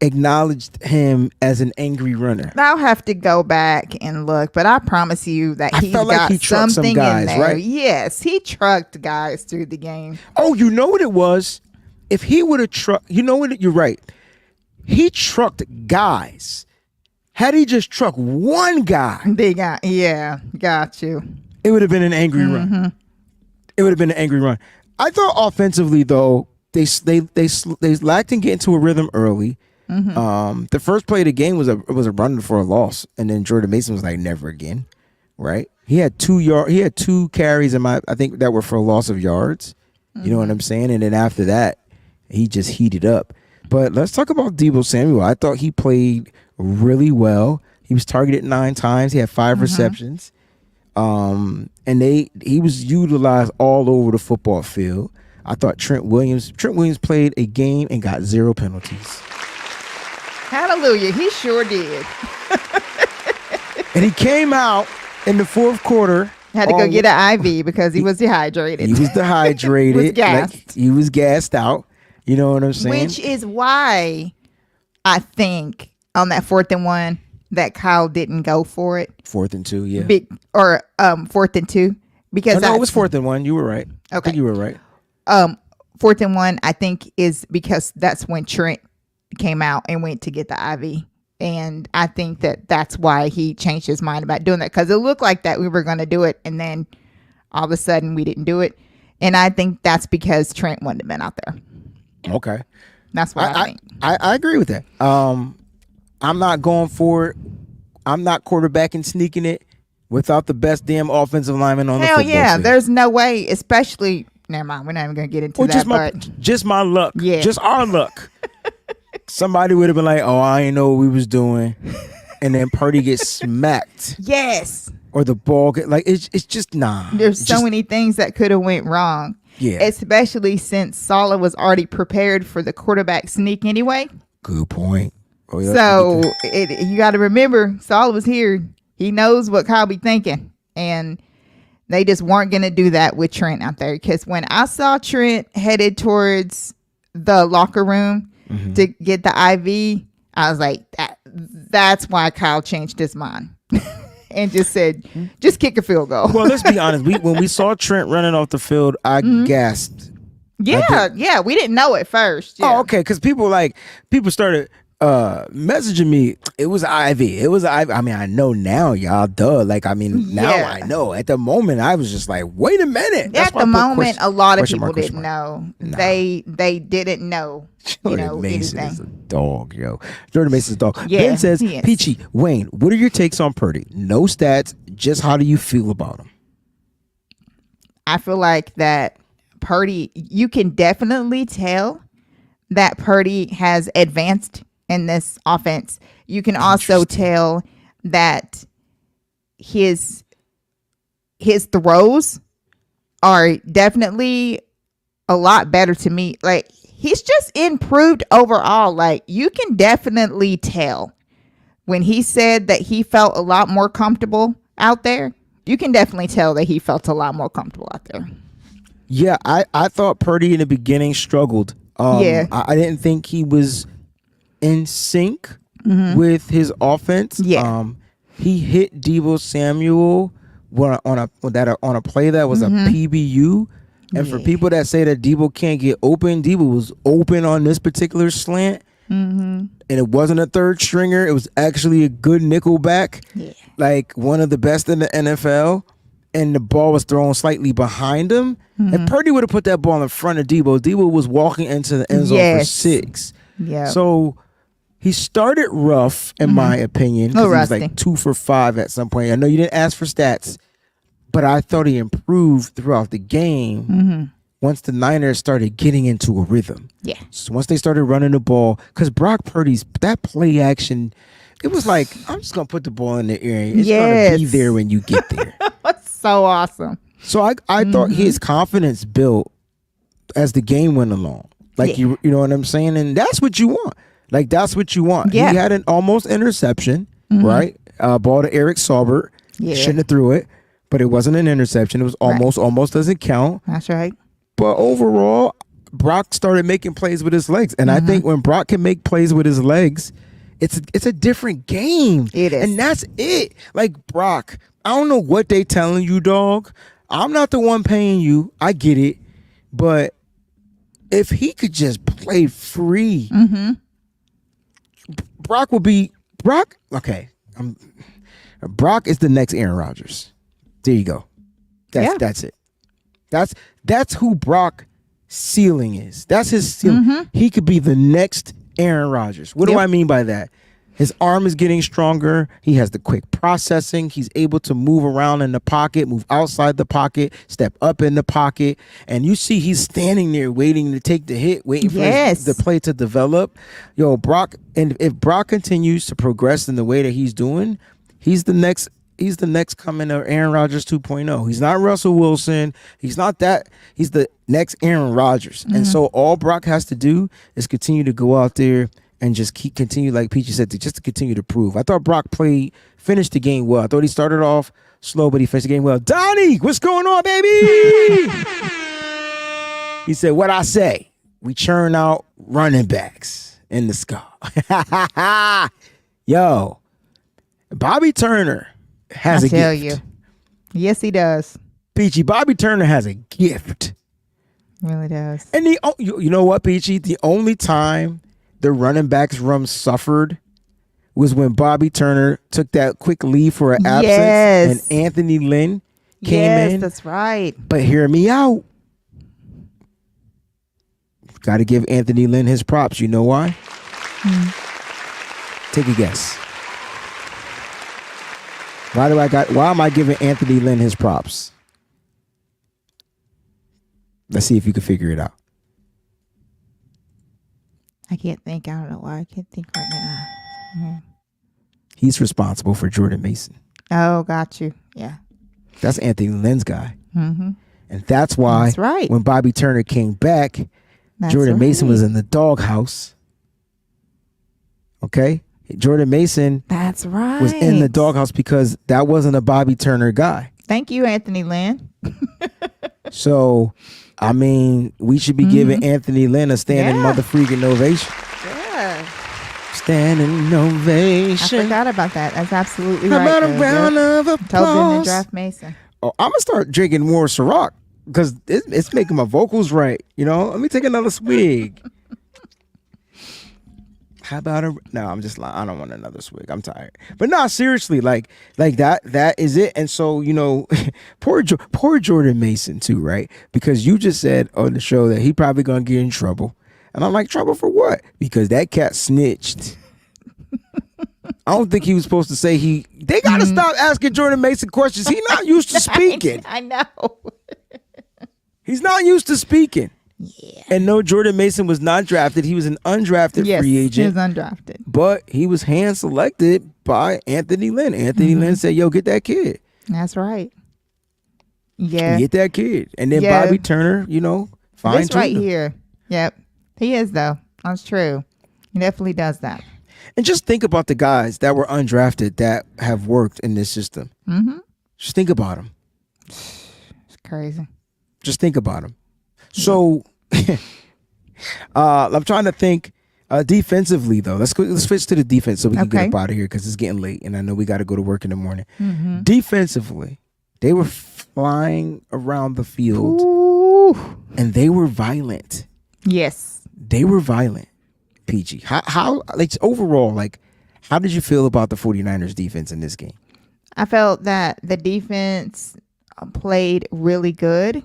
[SPEAKER 4] acknowledged him as an angry runner.
[SPEAKER 5] I'll have to go back and look, but I promise you that he trucked something guys, in there. Right? Yes, he trucked guys through the game.
[SPEAKER 4] Oh, you know what it was? If he would have trucked, you're right. He trucked guys. Had he just trucked one guy,
[SPEAKER 5] got you.
[SPEAKER 4] It would have been an angry run. It would have been an angry run. I thought offensively though, they lacked in getting to a rhythm early. The first play of the game was a run for a loss, and then Jordan Mason was like, never again. Right? He had 2 carries I think that were for a loss of yards. You know what I'm saying? And then after that, he just heated up. But let's talk about Deebo Samuel. I thought he played really well. He was targeted 9 times. He had 5 receptions. And he was utilized all over the football field. I thought Trent Williams played a game and got 0 penalties.
[SPEAKER 5] Hallelujah. He sure did.
[SPEAKER 4] And he came out in the fourth quarter.
[SPEAKER 5] Had to go get an IV because he was dehydrated.
[SPEAKER 4] He was dehydrated.
[SPEAKER 5] He was gassed.
[SPEAKER 4] He was gassed out. You know what I'm saying?
[SPEAKER 5] Which is why I think on that 4th and 1 that Kyle didn't go for it.
[SPEAKER 4] 4th and 2, yeah.
[SPEAKER 5] 4th and 2. Because
[SPEAKER 4] no, it was 4th and 1. You were right.
[SPEAKER 5] Okay.
[SPEAKER 4] I think you were right.
[SPEAKER 5] 4th and 1, I think, is because that's when Trent came out and went to get the IV. And I think that's why he changed his mind about doing that, because it looked like that we were going to do it, and then all of a sudden we didn't do it. And I think that's because Trent wouldn't have been out there.
[SPEAKER 4] Okay.
[SPEAKER 5] That's what I think.
[SPEAKER 4] I agree with that. I'm not going for it. I'm not quarterbacking, sneaking it without the best damn offensive lineman on the football field.
[SPEAKER 5] There's no way, especially, never mind, we're not even going to get into that.
[SPEAKER 4] Just my luck. Yeah. Just our luck. Somebody would have been like, oh, I didn't know what we was doing. And then Purdy gets smacked.
[SPEAKER 5] Yes.
[SPEAKER 4] Or the ball get it's just nah.
[SPEAKER 5] There's so many things that could have went wrong.
[SPEAKER 4] Yeah.
[SPEAKER 5] Especially since Saleh was already prepared for the quarterback sneak anyway.
[SPEAKER 4] Good point. Oh, yeah,
[SPEAKER 5] so you got to remember, Saleh was here. He knows what Kyle be thinking. And they just weren't going to do that with Trent out there. Because when I saw Trent headed towards the locker room to get the IV, I was like, that's why Kyle changed his mind and just said, just kick a field goal.
[SPEAKER 4] Well, let's be honest. When we saw Trent running off the field, I gasped.
[SPEAKER 5] Yeah, we didn't know at first. Yeah.
[SPEAKER 4] Oh, okay, because people started messaging me. It was Ivy. It was Ivy. I mean, I know now, y'all. Duh. Like, I mean, now I know. At the moment, I was just like, wait a minute.
[SPEAKER 5] At the moment, a lot of people didn't know. Nah. They didn't know.
[SPEAKER 4] Jordan Mason is a dog, yo. Jordan Mason's a dog. Yeah, Ben says, Peachy, Wayne, what are your takes on Purdy? No stats, just how do you feel about him?
[SPEAKER 5] I feel like that Purdy, you can definitely tell that Purdy has advanced in this offense. You can also tell that his throws are definitely a lot better to me. Like, he's just improved overall. Like, you can definitely tell when he said that he felt a lot more comfortable out there. You can definitely tell that he felt a lot more comfortable out there.
[SPEAKER 4] Yeah, I thought Purdy in the beginning struggled. I didn't think he was in sync with his offense.
[SPEAKER 5] Yeah.
[SPEAKER 4] He hit Deebo Samuel on a play that was a PBU. And for people that say that Deebo can't get open, Deebo was open on this particular slant. And it wasn't a third stringer. It was actually a good nickel back. Yeah. Like one of the best in the NFL. And the ball was thrown slightly behind him. If Purdy would have put that ball in front of Deebo was walking into the end zone for 6.
[SPEAKER 5] Yeah.
[SPEAKER 4] So he started rough, in my opinion. He was like 2 for 5 at some point. I know you didn't ask for stats, but I thought he improved throughout the game once the Niners started getting into a rhythm.
[SPEAKER 5] Yeah.
[SPEAKER 4] So once they started running the ball, because Brock Purdy's, that play action, it was like, I'm just going to put the ball in the air. It's going to be there when you get there.
[SPEAKER 5] That's so awesome.
[SPEAKER 4] So I thought his confidence built as the game went along. Like, you know what I'm saying? And that's what you want. Like, that's what you want.
[SPEAKER 5] Yeah.
[SPEAKER 4] He had an almost interception, right? Ball to Eric Saubert.
[SPEAKER 5] Yeah.
[SPEAKER 4] Shouldn't have threw it, but it wasn't an interception. It was almost doesn't count.
[SPEAKER 5] That's right.
[SPEAKER 4] But overall, Brock started making plays with his legs. And I think when Brock can make plays with his legs, it's a different game.
[SPEAKER 5] It is.
[SPEAKER 4] And that's it. Like, Brock, I don't know what they telling you, dog. I'm not the one paying you. I get it. But if he could just play free, Brock will be Brock. Okay. Brock is the next Aaron Rodgers. There you go. That's it. That's who Brock ceiling is. That's his ceiling. He could be the next Aaron Rodgers. What do I mean by that? His arm is getting stronger. He has the quick processing. He's able to move around in the pocket, move outside the pocket, step up in the pocket. And you see he's standing there waiting to take the hit, waiting for the play to develop. Yo, Brock, and if Brock continues to progress in the way that he's doing, he's the next coming of Aaron Rodgers 2.0. He's not Russell Wilson. He's not that. He's the next Aaron Rodgers. And so all Brock has to do is continue to go out there and just continue, like Peachy said, to continue to prove. I thought Brock finished the game well. I thought he started off slow, but he finished the game well. Donnie, what's going on, baby? He said, what I say? We churn out running backs in the sky. Yo, Bobby Turner has a gift. I tell you.
[SPEAKER 5] Yes, he does.
[SPEAKER 4] Peachy, Bobby Turner has a gift.
[SPEAKER 5] Really does.
[SPEAKER 4] And you know what, Peachy? The only time the running backs room suffered was when Bobby Turner took that quick leave for an absence and Anthony Lynn came in.
[SPEAKER 5] Yes, that's right.
[SPEAKER 4] But hear me out. Got to give Anthony Lynn his props. You know why? Take a guess. Why am I giving Anthony Lynn his props? Let's see if you can figure it out.
[SPEAKER 5] I can't think. I don't know why. I can't think right now.
[SPEAKER 4] He's responsible for Jordan Mason.
[SPEAKER 5] Oh, got you. Yeah.
[SPEAKER 4] That's Anthony Lynn's guy. And that's why when Bobby Turner came back, Jordan Mason was in the doghouse. Okay? Jordan Mason was in the doghouse because that wasn't a Bobby Turner guy.
[SPEAKER 5] Thank you, Anthony Lynn.
[SPEAKER 4] So, I mean, we should be giving Anthony Lynn a standing mother-freaking ovation.
[SPEAKER 5] Yeah.
[SPEAKER 4] Standing ovation.
[SPEAKER 5] I forgot about that. That's absolutely right.
[SPEAKER 4] How about a round of applause?
[SPEAKER 5] Told them to draft Mason.
[SPEAKER 4] Oh, I'm going to start drinking more Ciroc. because it's making my vocals right. You know, let me take another swig. How about no, I'm just lying. I don't want another swig. I'm tired. But no, seriously, like that is it. And so, you know, poor Jordan Mason too, right? Because you just said on the show that he probably gonna get in trouble. And I'm like, trouble for what? Because that cat snitched. I don't think he was supposed to say they gotta stop asking Jordan Mason questions. He's not used to speaking.
[SPEAKER 5] I know.
[SPEAKER 4] He's not used to speaking.
[SPEAKER 5] Yeah.
[SPEAKER 4] And no, Jordan Mason was not drafted. He was an undrafted free agent.
[SPEAKER 5] He was undrafted.
[SPEAKER 4] But he was hand selected by Anthony Lynn. Anthony Lynn said, yo, get that kid.
[SPEAKER 5] That's right. Yeah.
[SPEAKER 4] Get that kid. And then Bobby Turner, you know, fine-tuned
[SPEAKER 5] this right
[SPEAKER 4] him.
[SPEAKER 5] here. Yep. He is, though. That's true. He definitely does that.
[SPEAKER 4] And just think about the guys that were undrafted that have worked in this system.
[SPEAKER 5] Mm-hmm.
[SPEAKER 4] Just think about them.
[SPEAKER 5] It's crazy.
[SPEAKER 4] Just think about them. So I'm trying to think defensively, though. Let's switch to the defense so we can get up out of here because it's getting late and I know we got to go to work in the morning. Mm-hmm. Defensively, they were flying around the field.
[SPEAKER 5] Ooh.
[SPEAKER 4] And they were violent.
[SPEAKER 5] Yes.
[SPEAKER 4] They were violent. PG. How like overall, like, how did you feel about the 49ers defense in this game?
[SPEAKER 5] I felt that the defense played really good.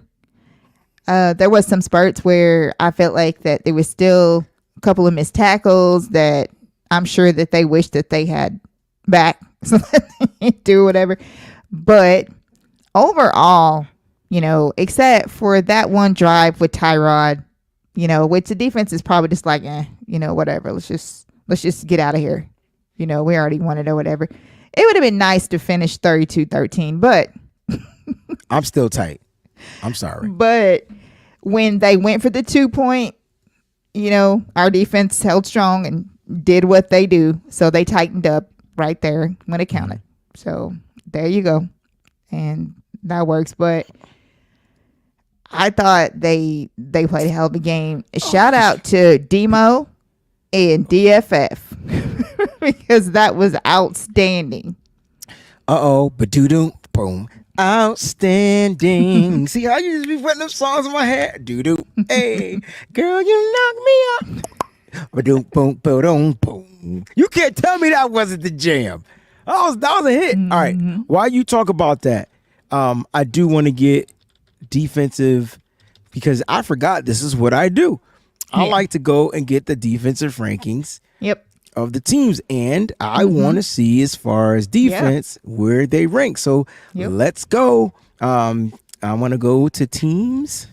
[SPEAKER 5] There was some spurts where I felt like that there was still a couple of missed tackles that I'm sure that they wish that they had back so that they could do whatever. But overall, you know, except for that one drive with Tyrod, you know, which the defense is probably just like, you know, whatever. Let's just get out of here. You know, we already won it or whatever. It would have been nice to finish 32-13, but
[SPEAKER 4] I'm still tight. I'm sorry.
[SPEAKER 5] But when they went for the 2-point, you know, our defense held strong and did what they do. So they tightened up right there when it counted. So there you go. And that works. But I thought they played a hell of a game. Shout out to Demo and DFF because that was outstanding.
[SPEAKER 4] Ba-doo-doo, boom. Outstanding. See how you just be putting them songs in my head? Doo-doo. Hey, girl, you knock me up. Ba-doom, boom, ba-doom, boom. You can't tell me that wasn't the jam. That was a hit. All right. While you talk about that, I do want to get defensive because I forgot this is what I do. I like to go and get the defensive rankings of the teams, and I want to see as far as defense where they rank. So let's go. I want to go to teams.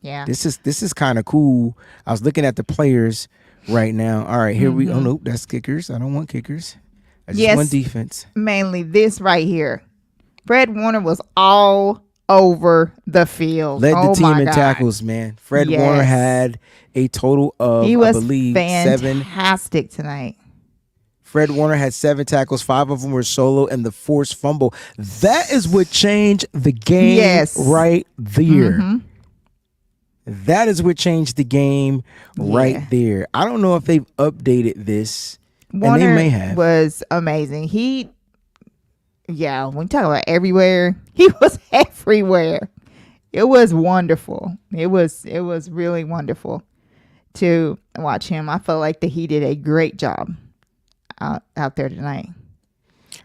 [SPEAKER 4] Yeah, this is kind of cool. I was looking at the players right now. All right, here we. Oh nope, that's kickers. I don't want kickers. I just want defense.
[SPEAKER 5] Mainly this right here. Fred Warner was all over the field.
[SPEAKER 4] Led the team in tackles, man. Fred Warner had a total of, I believe,
[SPEAKER 5] fantastic tonight.
[SPEAKER 4] Fred Warner had 7 tackles. 5 of them were solo and the forced fumble. That is what changed the game right there. That is what changed the game right there. I don't know if they've updated this.
[SPEAKER 5] Warner
[SPEAKER 4] and they may have.
[SPEAKER 5] Was amazing. When you talk about everywhere, he was everywhere. It was wonderful. It was really wonderful to watch him. I felt like that he did a great job out there tonight.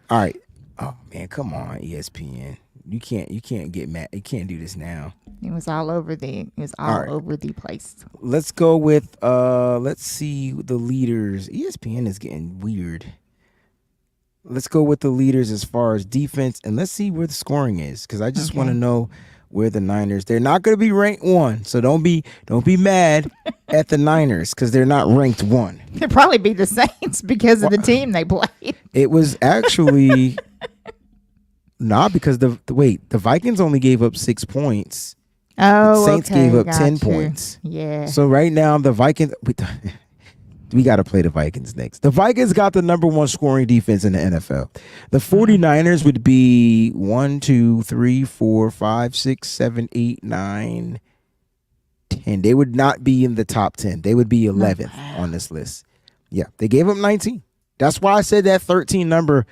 [SPEAKER 4] All right. Oh man, come on, ESPN. You can't get mad. You can't do this now.
[SPEAKER 5] It was all over over the place.
[SPEAKER 4] Let's go with let's see the leaders. ESPN is getting weird. Let's go with the leaders as far as defense, and let's see where the scoring is, because I just want to know where the Niners. They're not going to be ranked 1, so don't be mad at the Niners because they're not ranked 1.
[SPEAKER 5] It'd probably be the Saints because of the team they played.
[SPEAKER 4] It was actually not because the Vikings only gave up 6 points.
[SPEAKER 5] Oh,
[SPEAKER 4] the Saints gave up 10 points.
[SPEAKER 5] Yeah.
[SPEAKER 4] So right now the Vikings. We got to play the Vikings next. The Vikings got the number 1 scoring defense in the NFL. The 49ers would be 1, 2, 3, 4, 5, 6, 7, 8, 9, 10. They would not be in the top 10. They would be 11th on this list. Yeah, they gave up 19. That's why I said that 13 number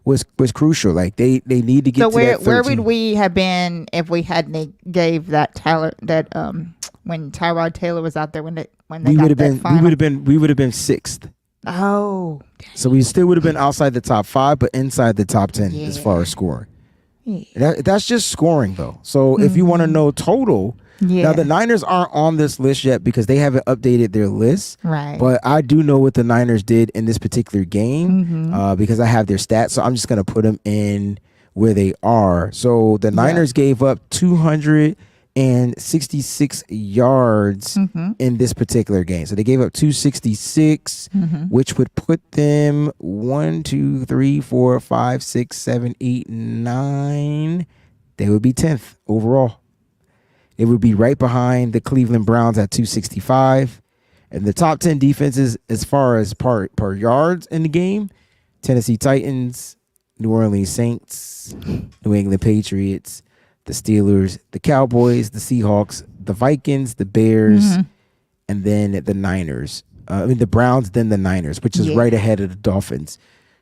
[SPEAKER 4] was crucial. Like they need to get
[SPEAKER 5] So
[SPEAKER 4] to that 13.
[SPEAKER 5] where would we have been if we hadn't gave that Tyler that when Tyrod Taylor was out there when they
[SPEAKER 4] we would have been we would have been 6th.
[SPEAKER 5] Oh,
[SPEAKER 4] so we still would have been outside the top 5, but inside the top 10 as far as scoring. Yeah. That's just scoring though. So if you want to know total, now the Niners aren't on this list yet because they haven't updated their list.
[SPEAKER 5] Right.
[SPEAKER 4] But I do know what the Niners did in this particular game because I have their stats. So I'm just gonna put them in where they are. So the Niners gave up 266 yards in this particular game. So they gave up 266, which would put them 1, 2, 3, 4, 5, 6, 7, 8, 9. They would be 10th overall. It would be right behind the Cleveland Browns at 265. And the top 10 defenses as far as per yards in the game, Tennessee Titans, New Orleans Saints, New England Patriots, the Steelers, the Cowboys, the Seahawks, the Vikings, the Bears, and then the Niners. The Browns, then the Niners, which is right ahead of the Dolphins.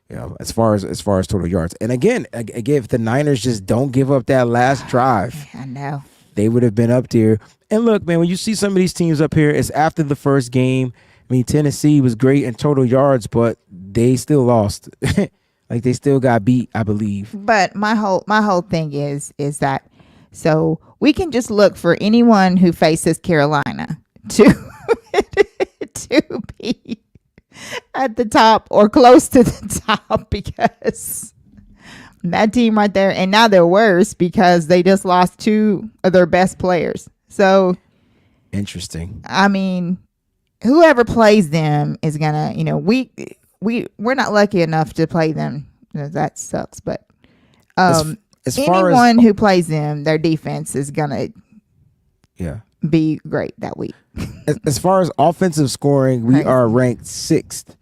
[SPEAKER 4] You know, as far as total yards. And again, if the Niners just don't give up that last drive,
[SPEAKER 5] I know
[SPEAKER 4] they would have been up there. And look, man, when you see some of these teams up here, it's after the first game. I mean, Tennessee was great in total yards, but they still lost. Like they still got beat, I believe.
[SPEAKER 5] But my whole thing is that so we can just look for anyone who faces Carolina to to be at the top or close to the top because that team right there, and now they're worse because they just lost 2 of their best players. So
[SPEAKER 4] interesting.
[SPEAKER 5] I mean, whoever plays them is gonna, we're not lucky enough to play them. That sucks, but
[SPEAKER 4] as
[SPEAKER 5] anyone who plays them, their defense is gonna be great that week.
[SPEAKER 4] As far as offensive scoring, we are ranked 6th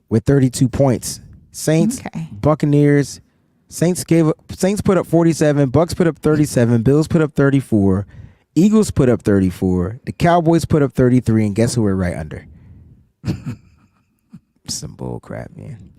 [SPEAKER 4] with 32 points. Saints, Buccaneers, Saints put up 47, Bucks put up 37, Bills put up 34, Eagles put up 34, the Cowboys put up 33, and guess who we're right under? Some bull crap, man.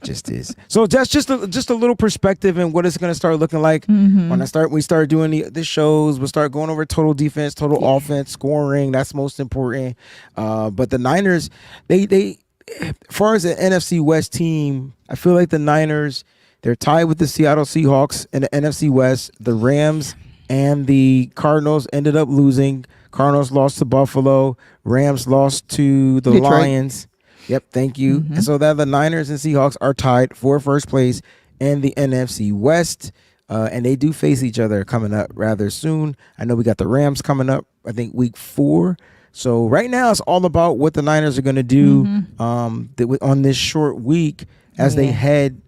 [SPEAKER 4] Just is. So that's just a little perspective in what it's going to start looking like when we start doing the shows. We'll start going over total defense, total offense, scoring. That's most important. But the Niners, they as far as the NFC West team, I feel like the Niners, they're tied with the Seattle Seahawks in the NFC West. The Rams and the Cardinals ended up losing. Cardinals lost to Buffalo. Rams lost to the Lions. Yep, thank you. And so that the Niners and Seahawks are tied for first place in the NFC West. And they do face each other coming up rather soon. I know we got the Rams coming up, I think, week 4. So right now it's all about what the Niners are going to do on this short week as they head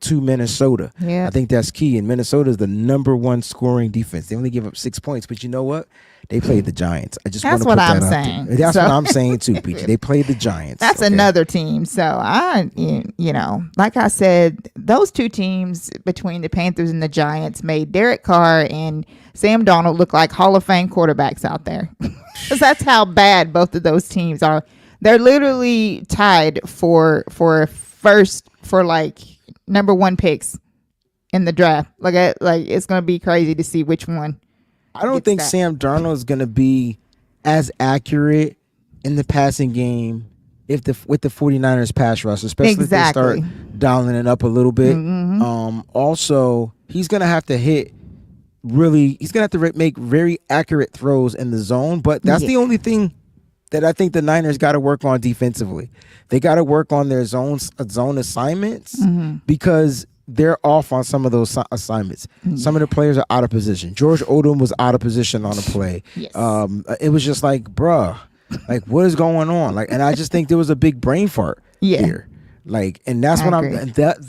[SPEAKER 4] to Minnesota. I think that's key. And Minnesota is the number 1 scoring defense. They only give up 6 points, but you know what? They played the Giants. I just want to put that out there. That's what I'm saying too, Peachy. They played the Giants.
[SPEAKER 5] That's another team. So like I said, those 2 teams between the Panthers and the Giants made Derek Carr and Sam Darnold look like Hall of Fame quarterbacks out there. Because that's how bad both of those teams are. They're literally tied for like number 1 picks in the draft. Like it's gonna be crazy to see which one.
[SPEAKER 4] I don't think Sam Darnold is going to be as accurate in the passing game with the 49ers pass rush, especially if they start dialing it up a little bit. Also, he's going to have to make very accurate throws in the zone, but that's the only thing that I think the Niners got to work on defensively. They got to work on their zone assignments because they're off on some of those assignments. Some of the players are out of position. George Odom was out of position on a play. It was just like, bruh, like what is going on? Like, and I just think there was a big brain fart here. Like, and that's what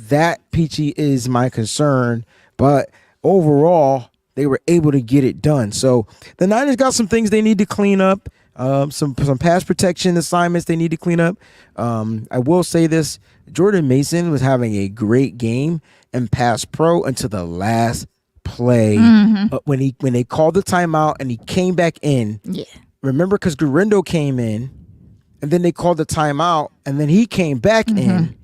[SPEAKER 4] that Peachy is my concern. But overall, they were able to get it done. So the Niners got some things they need to clean up. Some pass protection assignments they need to clean up. I will say this. Jordan Mason was having a great game in pass pro until the last play when they called the timeout and he came back in. Remember, because Gurindo came in and then they called the timeout and then he came back in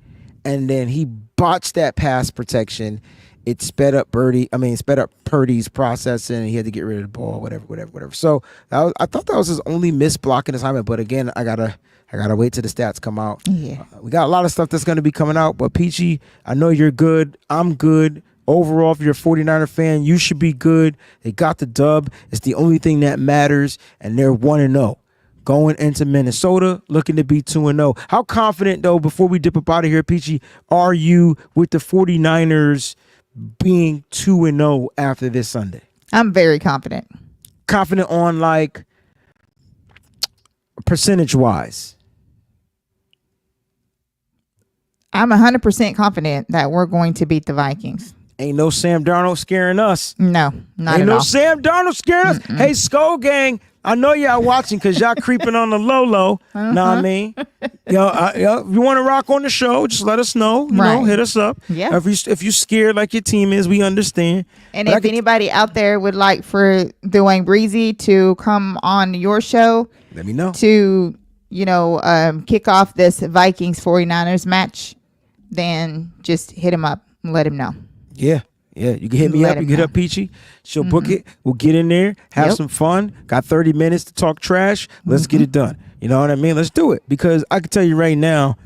[SPEAKER 4] and then he botched that pass protection. It sped up Purdy's processing, and he had to get rid of the ball, whatever. So I thought that was his only missed blocking assignment. But again, I gotta wait till the stats come out.
[SPEAKER 5] Yeah.
[SPEAKER 4] We got a lot of stuff that's gonna be coming out. But Peachy, I know you're good. I'm good. Overall, if you're a 49er fan, you should be good. They got the dub. It's the only thing that matters, and they're 1-0. Going into Minnesota, looking to be 2-0. How confident, though, before we dip up out of here, Peachy, are you with the 49ers being 2-0 after this Sunday?
[SPEAKER 5] I'm very confident.
[SPEAKER 4] Confident on, like, percentage-wise?
[SPEAKER 5] I'm 100% confident that we're going to beat the Vikings.
[SPEAKER 4] Ain't no Sam Darnold scaring us.
[SPEAKER 5] No, not
[SPEAKER 4] Ain't
[SPEAKER 5] at
[SPEAKER 4] no
[SPEAKER 5] all.
[SPEAKER 4] Sam Darnold scaring us. Hey, Skull Gang, I know y'all watching because y'all creeping on the low. Know what I mean? Yo, if you want to rock on the show, just let us know. You know, hit us up.
[SPEAKER 5] Yeah.
[SPEAKER 4] If you're scared like your team is, we understand.
[SPEAKER 5] And if anybody out there would like for Dwayne Breezy to come on your show,
[SPEAKER 4] let me know.
[SPEAKER 5] To, kick off this Vikings 49ers match, then just hit him up and let him know.
[SPEAKER 4] Yeah. You can hit me up. You can hit up Peachy. She'll book it. We'll get in there, have some fun. Got 30 minutes to talk trash. Let's get it done. You know what I mean? Let's do it. Because I can tell you right now,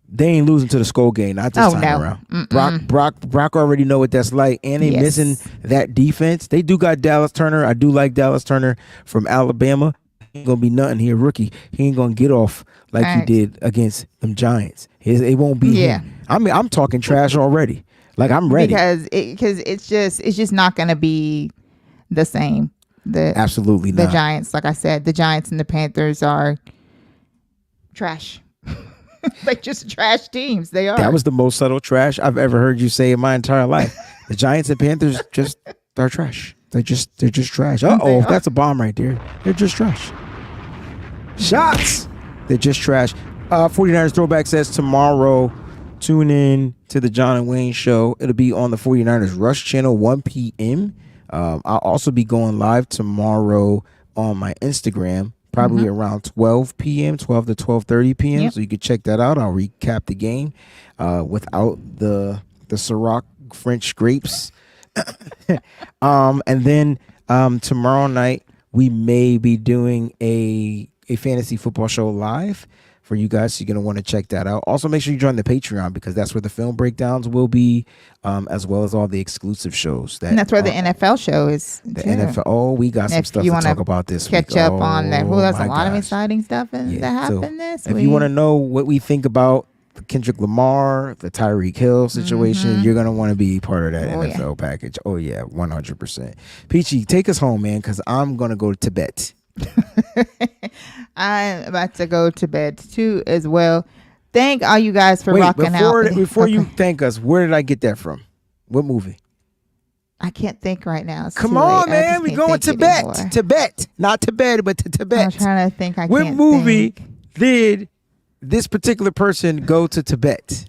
[SPEAKER 4] they ain't losing to the Skull Game. Not this time around. Brock already know what that's like. And they missing that defense. They do got Dallas Turner. I do like Dallas Turner from Alabama. He ain't going to be nothing. He a rookie. He ain't going to get off like he did against them Giants. It won't be him. I mean, I'm talking trash already. Like, I'm ready.
[SPEAKER 5] Because it's just not going to be the same.
[SPEAKER 4] Absolutely not.
[SPEAKER 5] The Giants, like I said, the Giants and the Panthers are trash. Like, just trash teams. They are.
[SPEAKER 4] That was the most subtle trash I've ever heard you say in my entire life. The Giants and Panthers they're trash. They're just trash. Uh-oh, that's a bomb right there. They're just trash. Shots. They're just trash. 49ers Throwback says tomorrow, tune in to the John and Wayne show. It'll be on the 49ers Rush channel, 1 p.m. I'll also be going live tomorrow on my Instagram, probably around 12 p.m., 12 to 12:30 p.m. Yep. So you can check that out. I'll recap the game without the Ciroc French grapes. And then tomorrow night, we may be doing a fantasy football show live for you guys, so you're going to want to check that out. Also, make sure you join the Patreon because that's where the film breakdowns will be, as well as all the exclusive shows.
[SPEAKER 5] And that's where the NFL show is.
[SPEAKER 4] The NFL. Oh, we got some stuff to talk about this week.
[SPEAKER 5] Catch up on that. Well, that's a lot of exciting stuff that happened this week.
[SPEAKER 4] If you want to know what we think about the Kendrick Lamar, the Tyreek Hill situation, you're going to want to be part of that NFL package. Oh, yeah, 100%. Peachy, take us home, man, because I'm going to go to Tibet.
[SPEAKER 5] I'm about to go to bed too as well. Thank all you guys for rocking out.
[SPEAKER 4] Before you thank us, where did I get that from? What movie?
[SPEAKER 5] I can't think right now.
[SPEAKER 4] Come on, man. We're going to Tibet. Tibet. Not Tibet, but to Tibet.
[SPEAKER 5] I'm trying to think.
[SPEAKER 4] What movie did this particular person go to Tibet?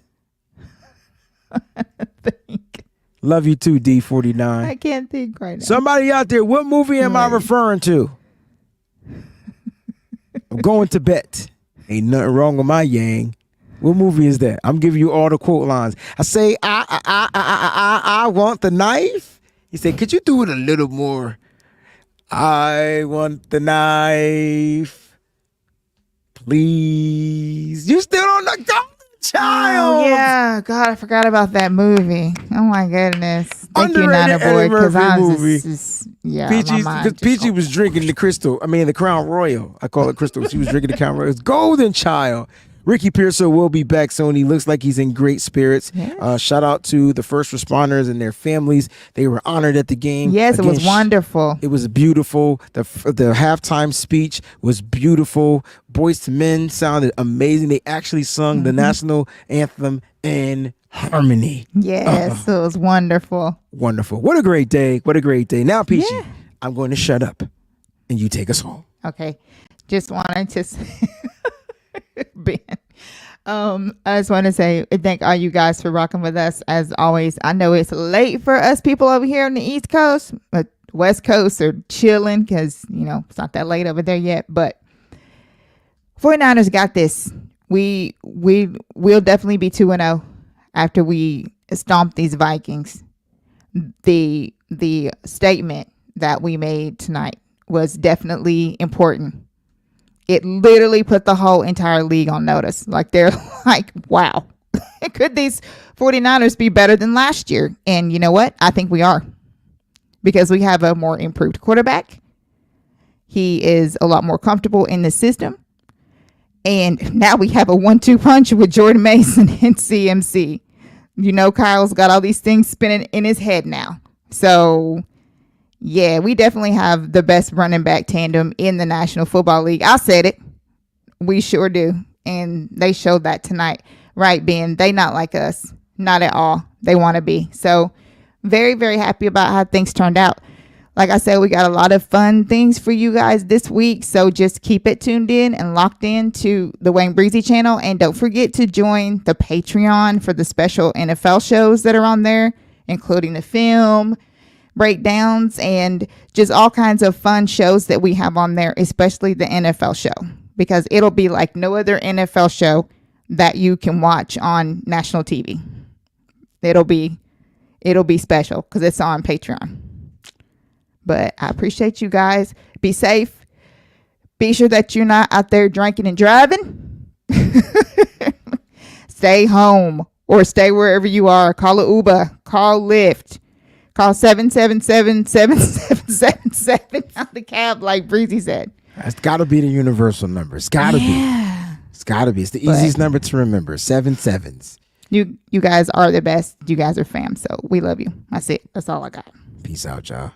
[SPEAKER 4] Love you too, D49.
[SPEAKER 5] I can't think right now.
[SPEAKER 4] Somebody out there, what movie am I referring to? I'm going to Tibet. Ain't nothing wrong with my yang. What movie is that? I'm giving you all the quote lines. I say, I want the knife. He said, could you do it a little more? I want the knife. Please. You still don't know, child.
[SPEAKER 5] Oh, yeah. God, I forgot about that movie. Oh, my goodness. Thank you, Nana Boy. Because I was
[SPEAKER 4] because Peachy was drinking the Crown Royal. I call it Crystal. She was drinking the Crown Royal. It's Golden Child. Ricky Pearson will be back soon. He looks like he's in great spirits. Yes. Shout out to the first responders and their families. They were honored at the game.
[SPEAKER 5] Yes, again, it was wonderful.
[SPEAKER 4] It was beautiful. The halftime speech was beautiful. Boyz II Men sounded amazing. They actually sung the national anthem in harmony.
[SPEAKER 5] Yes, it was wonderful.
[SPEAKER 4] Wonderful. What a great day. What a great day. Now, Peachy, I'm going to shut up and you take us home.
[SPEAKER 5] Okay. Just wanted to say, Ben, I just want to say thank all you guys for rocking with us as always. I know it's late for us people over here on the East Coast, but West Coast are chilling because, it's not that late over there yet. But 49ers got this. We'll definitely be 2-0. after we stomped these Vikings, the statement that we made tonight was definitely important. It literally put the whole entire league on notice. Like, they're like, wow, could these 49ers be better than last year? And you know what? I think we are, because we have a more improved quarterback. He is a lot more comfortable in the system. And now we have a 1-2 punch with Jordan Mason and CMC. You know, Kyle's got all these things spinning in his head now. So, yeah, we definitely have the best running back tandem in the National Football League. I said it. We sure do. And they showed that tonight. Right, Ben? They not like us. Not at all. They want to be. So, very, very happy about how things turned out. Like I said, we got a lot of fun things for you guys this week. So just keep it tuned in and locked in to the Wayne Breezy channel. And don't forget to join the Patreon for the special NFL shows that are on there, including the film breakdowns and just all kinds of fun shows that we have on there, especially the NFL show, because it'll be like no other NFL show that you can watch on national TV. It'll be special because it's on Patreon. But I appreciate you guys. Be safe. Be sure that you're not out there drinking and driving. Stay home or stay wherever you are. Call an Uber. Call Lyft. Call 777-7777 on the cab, like Breezy said.
[SPEAKER 4] It's got to be the universal number. It's got to be. It's got to be. It's the easiest number to remember. 7 sevens.
[SPEAKER 5] You guys are the best. You guys are fam. So we love you. That's it. That's all I got.
[SPEAKER 4] Peace out, y'all.